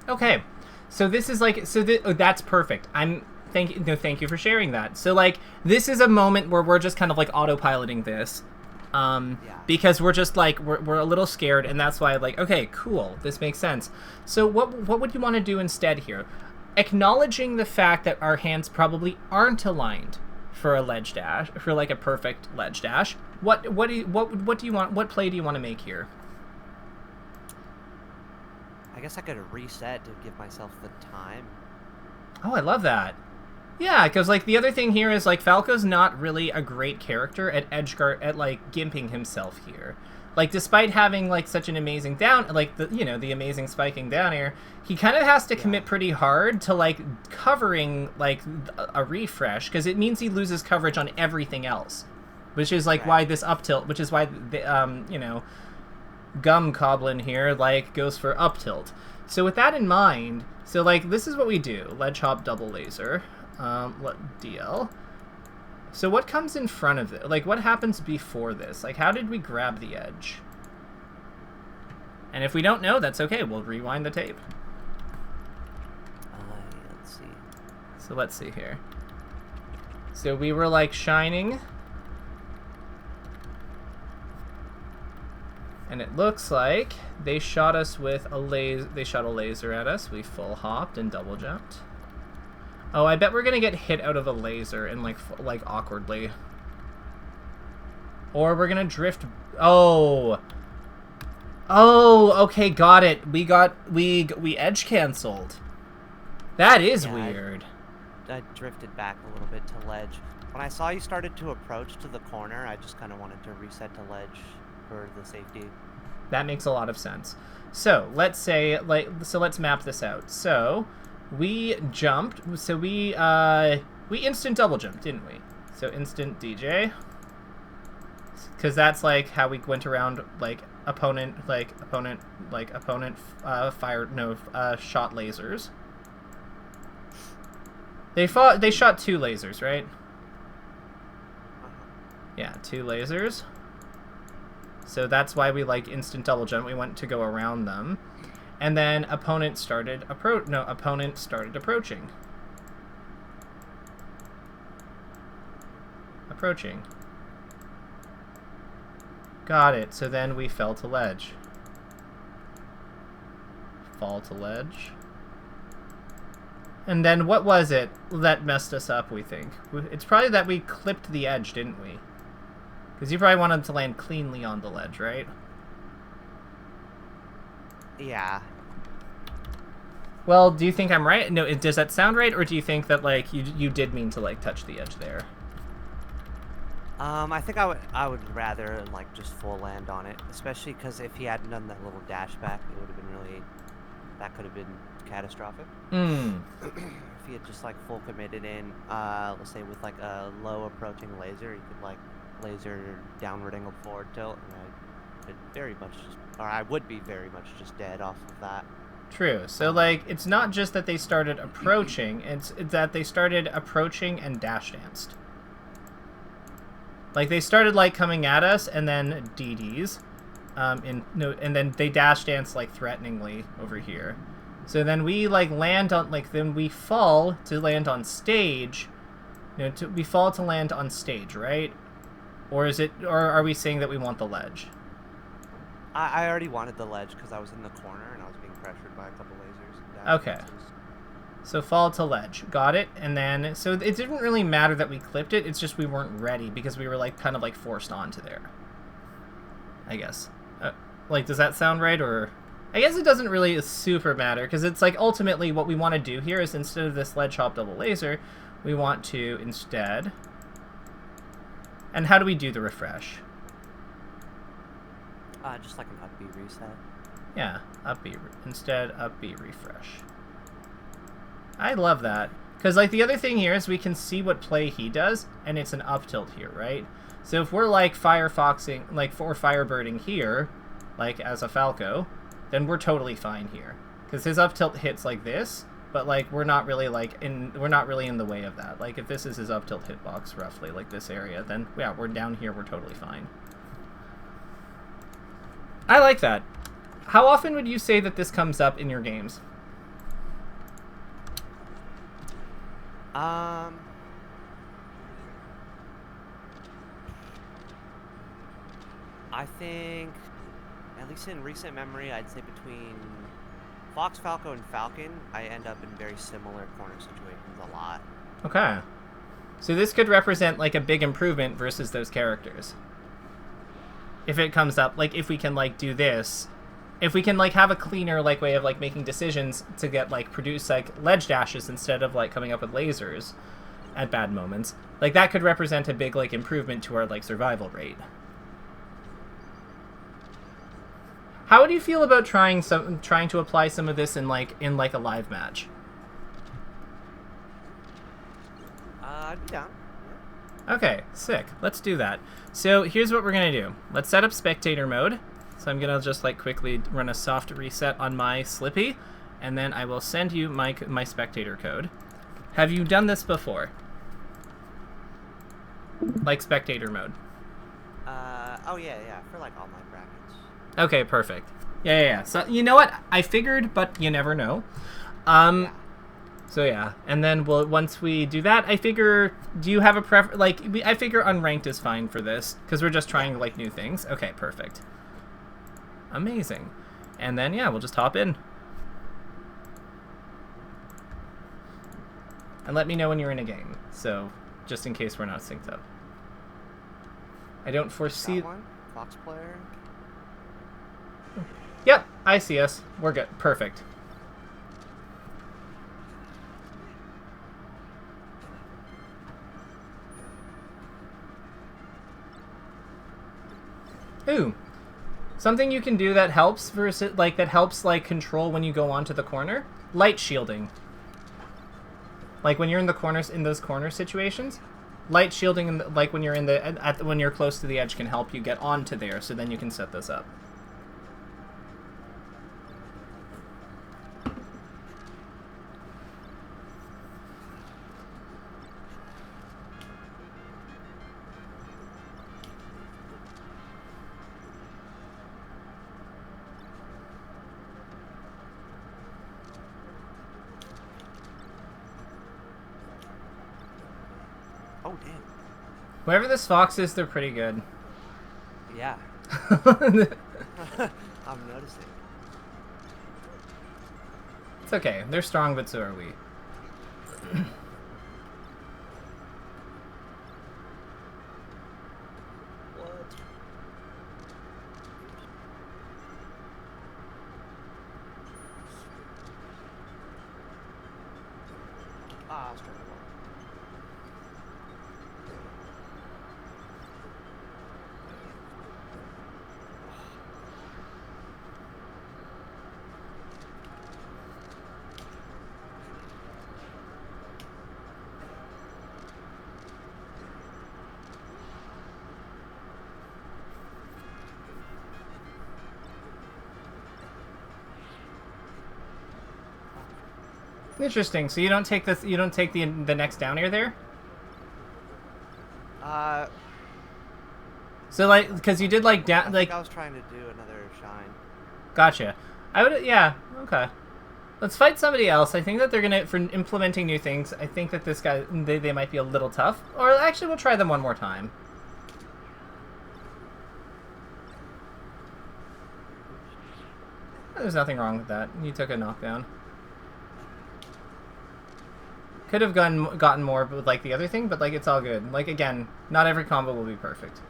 Speaker 1: Okay. So this is like, that's perfect. Thank you for sharing that. So, like, this is a moment where we're just kind of, like, autopiloting this. Because we're just, like, we're a little scared, and that's why, like, okay, cool, this makes sense. So what would you want to do instead here? Acknowledging the fact that our hands probably aren't aligned for a ledge dash, for, like, a perfect ledge dash. What do you want? What play do you want to make here?
Speaker 2: I guess I could reset to give myself the time.
Speaker 1: Oh, I love that. Yeah, because, like, the other thing here is, like, Falco's not really a great character at like, gimping himself here. Like, despite having, like, such an amazing the amazing spiking down air, he kind of has to commit pretty hard to, like, covering, like, a refresh, because it means he loses coverage on everything else. Which is, like, why this up tilt, which is why, the, Gum Coblin here, like, goes for up tilt. So with that in mind, so, like, this is what we do. Ledge hop, double laser. DL. So what comes in front of it? Like, what happens before this? Like, how did we grab the edge? And if we don't know, that's okay. We'll rewind the tape.
Speaker 2: Let's see.
Speaker 1: So let's see here. So we were, like, shining. And it looks like they shot us with a laser. They shot a laser at us. We full hopped and double jumped. Oh, I bet we're gonna get hit out of a laser and, like awkwardly. Or we're gonna drift. Oh, okay, got it. We edge canceled. That is weird.
Speaker 2: I drifted back a little bit to ledge. When I saw you started to approach to the corner, I just kind of wanted to reset to ledge for the safety.
Speaker 1: That makes a lot of sense. So let's say, let's map this out. So we jumped. So we instant double jumped, didn't we? So instant DJ, because that's, like, how we went around, like, opponent shot lasers. They shot 2 lasers, right? Yeah, 2 lasers. So that's why we, like, instant double jump. We went to go around them. And then opponent started approaching. Got it. So then we fell to ledge. Fall to ledge. And then what was it that messed us up, we think? It's probably that we clipped the edge, didn't we? Because you probably want them to land cleanly on the ledge, right?
Speaker 2: Yeah.
Speaker 1: Well, do you think I'm right? No, does that sound right, or do you think that like you did mean to like touch the edge there?
Speaker 2: I think I would rather like just full land on it, especially because if he hadn't done that little dash back, it would have been really, that could have been catastrophic. If he had just like full committed in, let's say with like a low approaching laser, he could like laser downward angle forward tilt, and I would be very much just dead off of that.
Speaker 1: True. So, like, it's not just that they started approaching, it's that they started approaching and dash danced. Like, they started, like, coming at us, and then DDs, and then they dash dance, like, threateningly over here. So then we, like, land on, like, then we fall to land on stage. We fall to land on stage, right? Or are we saying that we want the ledge?
Speaker 2: I already wanted the ledge because I was in the corner and I was being pressured by a couple lasers.
Speaker 1: Okay. So fall to ledge. Got it. And then, so it didn't really matter that we clipped it. It's just we weren't ready because we were like kind of like forced onto there. I guess. Like, does that sound right? Or I guess it doesn't really super matter because it's like ultimately what we want to do here is instead of this ledge hop double laser, we want to instead. And how do we do the refresh?
Speaker 2: Just like an up B reset.
Speaker 1: Yeah, up B instead up B refresh. I love that because like the other thing here is we can see what play he does, and it's an up tilt here, right? So if we're like firefoxing, like for firebirding here, like as a Falco, then we're totally fine here because his up tilt hits like this, but like we're not really in the way of that. Like if this is his up tilt hitbox roughly, like this area, then yeah, we're down here, we're totally fine. I like that. How often would you say that this comes up in your games?
Speaker 2: I think, at least in recent memory, I'd say between Fox, Falco, and Falcon, I end up in very similar corner situations a lot.
Speaker 1: Okay. So this could represent like a big improvement versus those characters. If it comes up, like if we can like do this, if we can like have a cleaner like way of like making decisions to get like produce like ledge dashes instead of like coming up with lasers at bad moments, like that could represent a big like improvement to our like survival rate. How would you feel about trying to apply some of this in like a live match?
Speaker 2: I'd be down.
Speaker 1: Okay, sick. Let's do that. So here's what we're gonna do. Let's set up spectator mode. So I'm gonna just like quickly run a soft reset on my Slippy, and then I will send you my spectator code. Have you done this before? Like spectator mode?
Speaker 2: Oh yeah, for like all my brackets.
Speaker 1: Okay, perfect. Yeah. So you know what? I figured, but you never know.
Speaker 2: Yeah.
Speaker 1: So yeah, and then once we do that, I figure, do you have a preference? Like, I figure unranked is fine for this because we're just trying like new things. Okay, perfect. Amazing. And then yeah, we'll just hop in. And let me know when you're in a game. So just in case we're not synced up. I don't foresee.
Speaker 2: Got one? Fox player.
Speaker 1: Yep, I see us. We're good. Perfect. Ooh. Something you can do that helps control when you go onto the corner. Light shielding. Like when you're in the corners in those corner situations, light shielding like when you're when you're close to the edge can help you get onto there, so then you can set this up.
Speaker 2: Oh damn.
Speaker 1: Whoever this fox is, they're pretty good.
Speaker 2: Yeah. I'm noticing.
Speaker 1: It's okay. They're strong, but so are we.
Speaker 2: I'll start the ball.
Speaker 1: Interesting. So you don't take this. You don't take the next down air there. So like, because you did like down like.
Speaker 2: I was trying to do another shine.
Speaker 1: Gotcha. I would. Yeah. Okay. Let's fight somebody else. I think that they're gonna for implementing new things. I think that this guy they might be a little tough. Or actually, we'll try them one more time. There's nothing wrong with that. You took a knockdown. Could have gotten more with like the other thing, but like it's all good. Like again, not every combo will be perfect.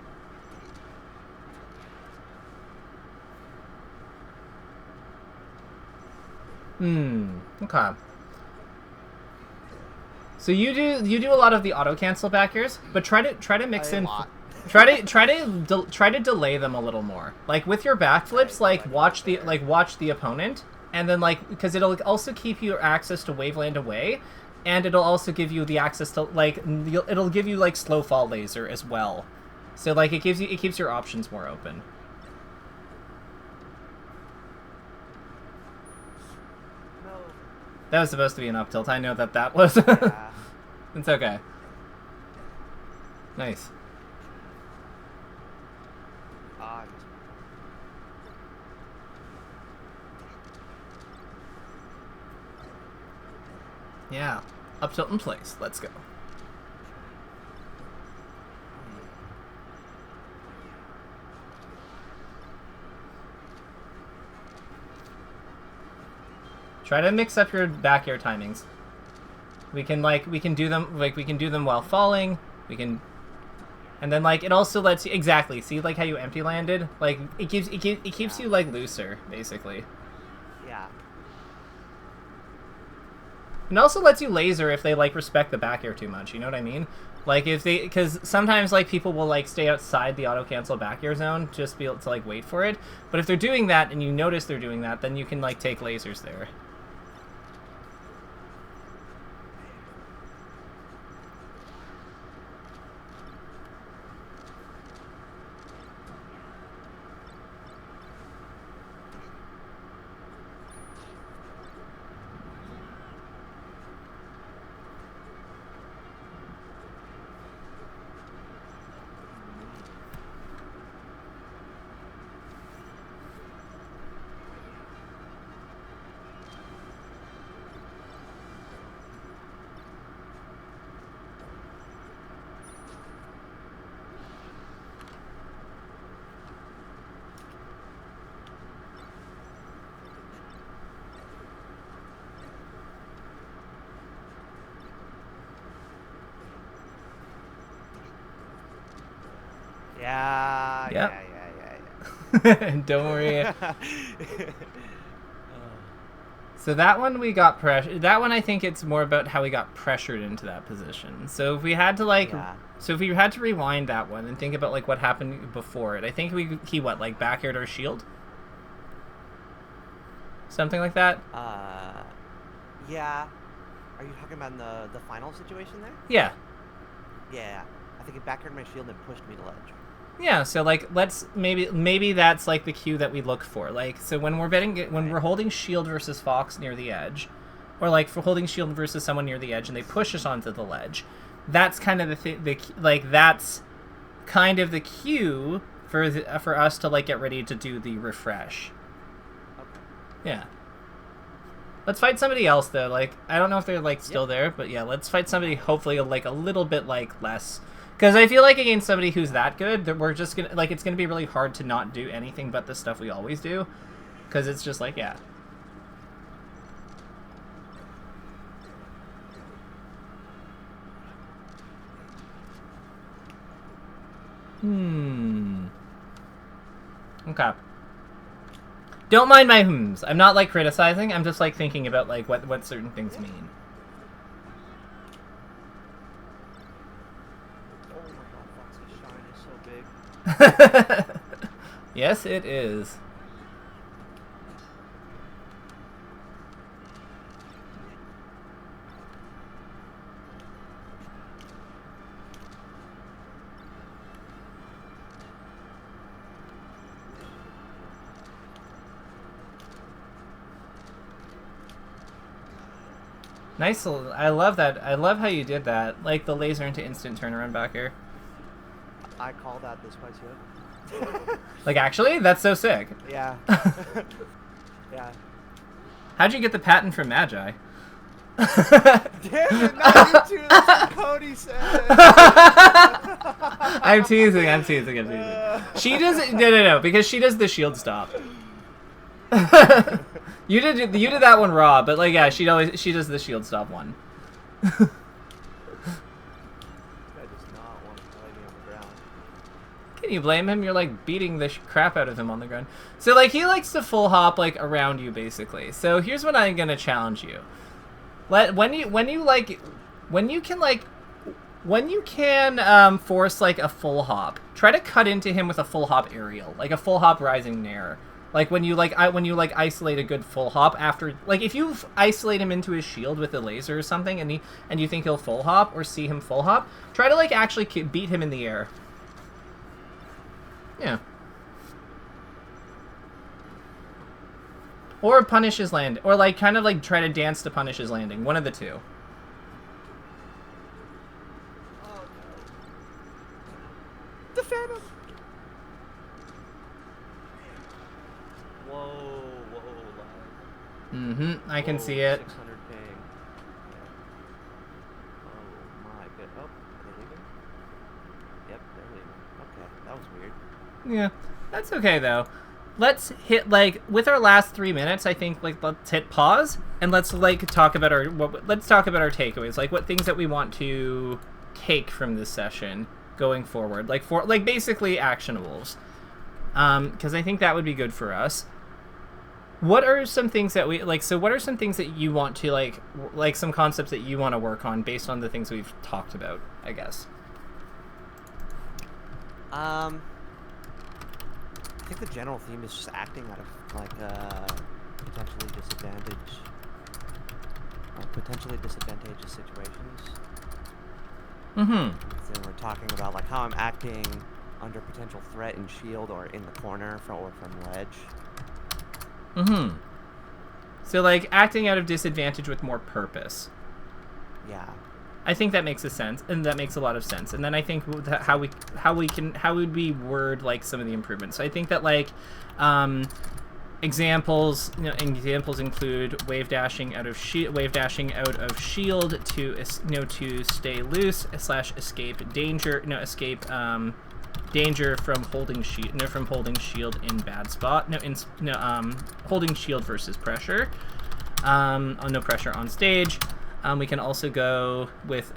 Speaker 1: Okay. So you do a lot of the auto cancel back airs, but try to mix in. Try to delay them a little more. Like with your backflips, like watch the opponent, and then like because it'll also keep you access to Waveland away. And it'll also give you the access to like it'll give you like slow fall laser as well, so like it keeps your options more open.
Speaker 2: No.
Speaker 1: That was supposed to be an up tilt. I know that was.
Speaker 2: Yeah.
Speaker 1: It's okay. Nice.
Speaker 2: I missed.
Speaker 1: Yeah. Up tilt in place. Let's go. Try to mix up your back air timings. We can do them while falling. We can, and then like it also lets you exactly see like how you empty landed. Like it keeps you like looser basically.
Speaker 2: Yeah.
Speaker 1: And also lets you laser if they like respect the back air too much. You know what I mean? Like if they, because sometimes like people will like stay outside the auto cancel back air zone just be able to like wait for it. But if they're doing that and you notice they're doing that, then you can like take lasers there.
Speaker 2: Yeah.
Speaker 1: Yep.
Speaker 2: Yeah.
Speaker 1: Don't worry. So that one we got pressure. That one I think it's more about how we got pressured into that position. So if we had to like, so if we had to rewind that one and think about like what happened before it, I think he what like back aired our shield, something like that.
Speaker 2: Yeah. Are you talking about the final situation there?
Speaker 1: Yeah.
Speaker 2: Yeah. I think it back-aired my shield and pushed me to ledge.
Speaker 1: Yeah, so like let's maybe that's like the cue that we look for. Like so when we're holding shield versus Fox near the edge, or like for holding shield versus someone near the edge and they push us onto the ledge, that's kind of that's kind of the cue for us to like get ready to do the refresh.
Speaker 2: Okay.
Speaker 1: Yeah. Let's fight somebody else though. Like I don't know if they're like still there, but yeah, let's fight somebody hopefully like a little bit like less. Because I feel like against somebody who's that good, that we're just gonna like it's gonna be really hard to not do anything but the stuff we always do. Because it's just like yeah. Okay. Don't mind my hms. I'm not like criticizing. I'm just like thinking about like what certain things mean. Yes, it is. Nice. I love that. I love how you did that. Like the laser into instant turnaround back here.
Speaker 2: I call that the SpicyOgre.
Speaker 1: Like, actually? That's so sick.
Speaker 2: Yeah. Yeah.
Speaker 1: How'd you get the patent from Magi?
Speaker 2: Damn it, not you two. That's what Cody said.
Speaker 1: I'm teasing. She does no, because she does the shield stop. You did that one raw, but like, yeah, she does the shield stop one.
Speaker 2: I does not want to play me on the ground.
Speaker 1: Can you blame him? You're like beating the crap out of him on the ground. So like, he likes to full hop like around you basically. So here's what I'm gonna challenge you. When you can force like a full hop, try to cut into him with a full hop aerial, like a full hop rising nair. Like when you isolate a good full hop after, like if you isolate him into his shield with a laser or something, and you think he'll full hop or see him full hop, try to like actually beat him in the air. Yeah. Or punish his land, or like kind of like try to dance to punish his landing. One of the two.
Speaker 2: Oh no. Defend him. Whoa.
Speaker 1: Mm-hmm. I can see it.
Speaker 2: 600 ping. Oh my god. Oh, are they leaving? Yep, they're leaving. Okay, that was weird.
Speaker 1: Yeah, that's okay though. Let's hit like with our last 3 minutes. I think like let's hit pause and let's like talk about our takeaways, like what things that we want to take from this session going forward, like basically actionables. Because I think that would be good for us. What are some things that we like? So what are some things that you want to like some concepts that you want to work on based on the things we've talked about, I guess.
Speaker 2: I think the general theme is just acting out of like potentially disadvantageous situations.
Speaker 1: Mm-hmm.
Speaker 2: So we're talking about like how I'm acting under potential threat in shield or in the corner or from ledge.
Speaker 1: Mm-hmm. So like acting out of disadvantage with more purpose.
Speaker 2: Yeah.
Speaker 1: I think that makes sense, and that makes a lot of sense. And then I think how would we word like some of the improvements. So I think that like examples include wave dashing out of shield to stay loose / escape danger from holding shield in bad spot. Holding shield versus pressure. No pressure on stage. We can also go with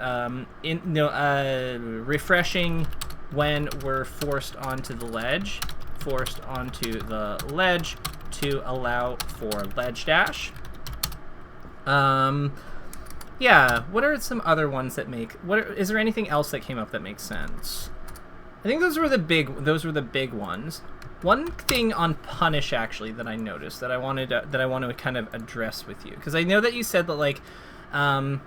Speaker 1: refreshing when we're forced onto the ledge to allow for ledge dash. Yeah. What are some other ones that make? Is there anything else that came up that makes sense? I think those were the big ones. One thing on punish actually that I noticed that I want to kind of address with you, because I know that you said that like. I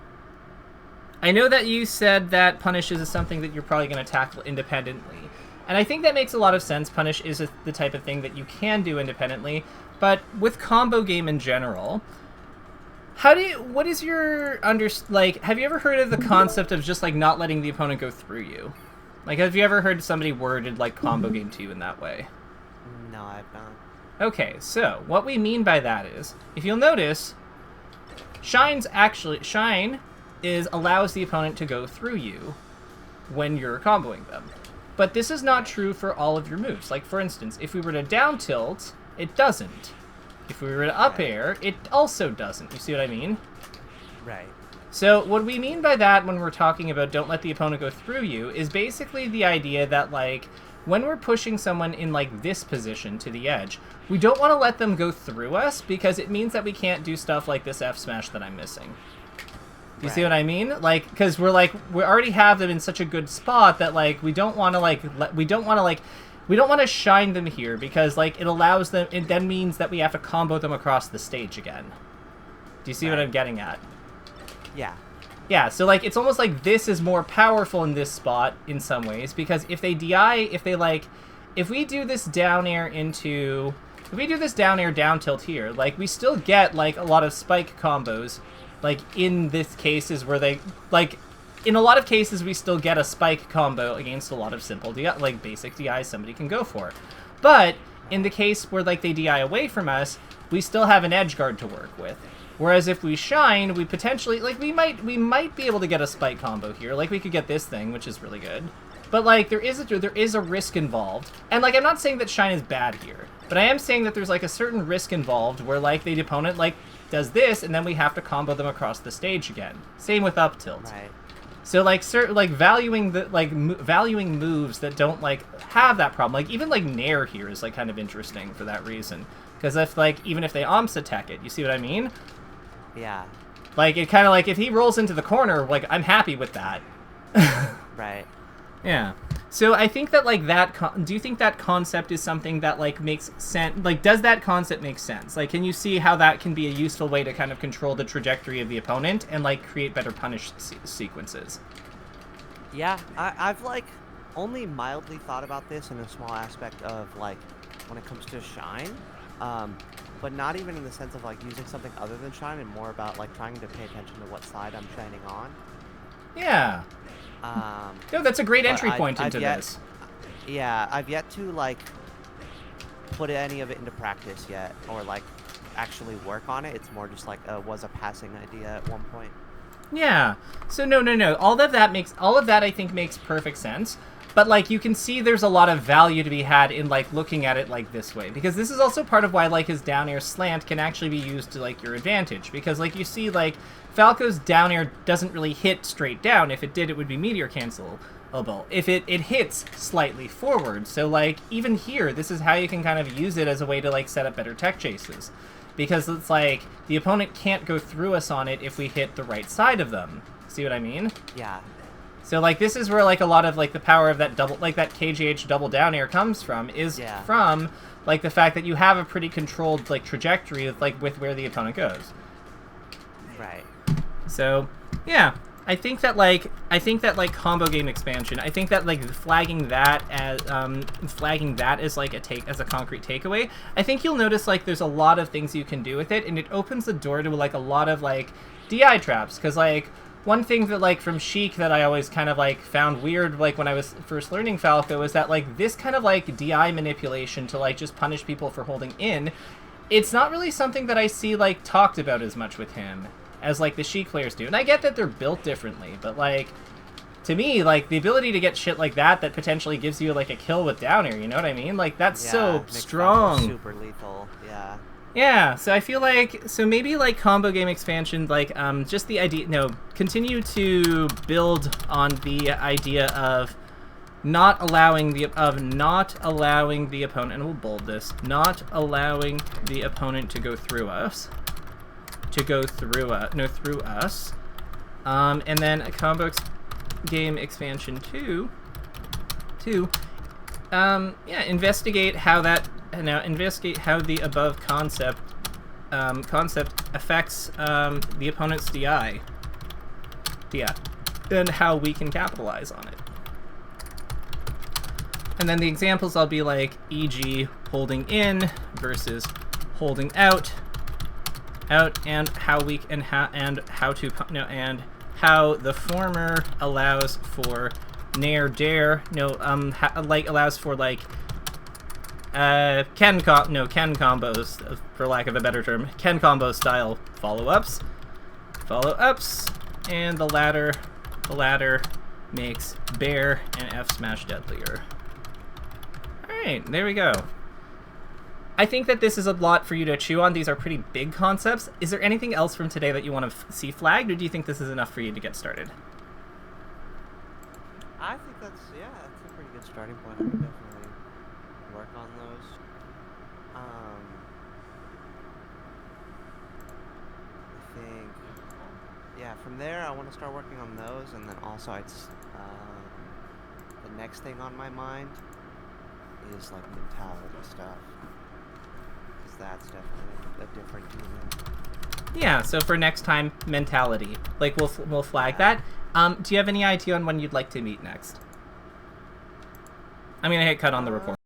Speaker 1: know that you said that punish is something that you're probably going to tackle independently. And I think that makes a lot of sense. Punish is the type of thing that you can do independently. But with combo game in general, have you ever heard of the concept of just like not letting the opponent go through you? Like, have you ever heard somebody worded like combo game to you in that way?
Speaker 2: No, I've not.
Speaker 1: Okay, so what we mean by that is, if you'll notice, Shine allows the opponent to go through you when you're comboing them. But this is not true for all of your moves. Like, for instance, if we were to down tilt, it doesn't. If we were to up air, it also doesn't. You see what I mean?
Speaker 2: Right.
Speaker 1: So what we mean by that when we're talking about don't let the opponent go through you is basically the idea that, like, when we're pushing someone in, like, this position to the edge, we don't want to let them go through us because it means that we can't do stuff like this F smash that I'm missing. You see what I mean? Like, because we already have them in such a good spot that, like, we don't want to We don't want to shine them here because, like, it allows them... It then means that we have to combo them across the stage again. Do you see what I'm getting at?
Speaker 2: Yeah.
Speaker 1: Yeah, so, like, it's almost like this is more powerful in this spot in some ways because if they DI, if we do this down air into... If we do this down air down tilt here, like, we still get, like, a lot of spike combos. Like, in this cases where they... Like... In a lot of cases, we still get a spike combo against a lot of simple DI, like basic DI somebody can go for. But in the case where like they DI away from us, we still have an edge guard to work with. Whereas if we shine, we potentially like we might be able to get a spike combo here. Like we could get this thing, which is really good. But like there is a risk involved. And like I'm not saying that shine is bad here, but I am saying that there's like a certain risk involved where like the opponent like does this and then we have to combo them across the stage again. Same with up tilt.
Speaker 2: Right.
Speaker 1: So like valuing moves that don't like have that problem, like even like Nair here is like kind of interesting for that reason, because if like even if they Omps attack it, you see what I mean?
Speaker 2: Yeah.
Speaker 1: Like it kind of like if he rolls into the corner, like I'm happy with that.
Speaker 2: Right.
Speaker 1: Yeah. So I think that like do you think that concept is something that like makes sense? Like does that concept make sense? Like can you see how that can be a useful way to kind of control the trajectory of the opponent and like create better punish sequences?
Speaker 2: Yeah, I've like only mildly thought about this in a small aspect of like when it comes to shine, but not even in the sense of like using something other than shine and more about like trying to pay attention to what side I'm shining on.
Speaker 1: Yeah. No, that's a great entry point into this.
Speaker 2: Yeah, I've yet to like put any of it into practice yet, or like actually work on it. It's more just like was a passing idea at one point.
Speaker 1: Yeah. So no. All of that I think makes perfect sense. But like you can see there's a lot of value to be had in like looking at it like this way, because this is also part of why like his down air slant can actually be used to like your advantage, because like you see like Falco's down air doesn't really hit straight down. If it did, it would be meteor cancelable. If it hits slightly forward. So like even here, this is how you can kind of use it as a way to like set up better tech chases, because it's like the opponent can't go through us on it if we hit the right side of them. See what I mean?
Speaker 2: Yeah.
Speaker 1: So like this is where like a lot of like the power of that double, like that KGH double down air comes from, is from like the fact that you have a pretty controlled like trajectory with like with where the opponent goes.
Speaker 2: Right.
Speaker 1: So yeah, I think that like combo game expansion, I think that like flagging that as like as a concrete takeaway, I think you'll notice like there's a lot of things you can do with it, and it opens the door to like a lot of like DI traps, because like one thing that like from Sheik that I always kind of like found weird like when I was first learning Falco is that like this kind of like DI manipulation to like just punish people for holding in, it's not really something that I see like talked about as much with him as like the Sheik players do. And I get that they're built differently, but like to me like the ability to get shit like that potentially gives you like a kill with down air, you know what I mean? Like that's so strong.
Speaker 2: Super lethal. Yeah.
Speaker 1: Yeah, so I feel like, so maybe like combo game expansion, like just the idea, continue to build on the idea of not allowing the opponent, and we'll bold this, not allowing the opponent to go through us, through us, and then a combo game expansion two, investigate how that. Now investigate how the above concept affects the opponent's DI, and how we can capitalize on it. And then the examples I'll be like, e.g., holding in versus holding out, and how how the former allows for nair dare, allows for like. Ken combos, for lack of a better term, Ken combo style follow-ups, and the latter makes bear and F smash deadlier. Alright, there we go. I think that this is a lot for you to chew on. These are pretty big concepts. Is there anything else from today that you want to see flagged, or do you think this is enough for you to get started?
Speaker 2: I think that's a pretty good starting point. I would definitely work on those. I think, from there I want to start working on those, and then also the next thing on my mind is like mentality stuff. Because that's definitely a different human.
Speaker 1: Yeah, so for next time, mentality. Like, we'll flag that. Do you have any idea on when you'd like to meet next? I'm gonna hit cut on the recording.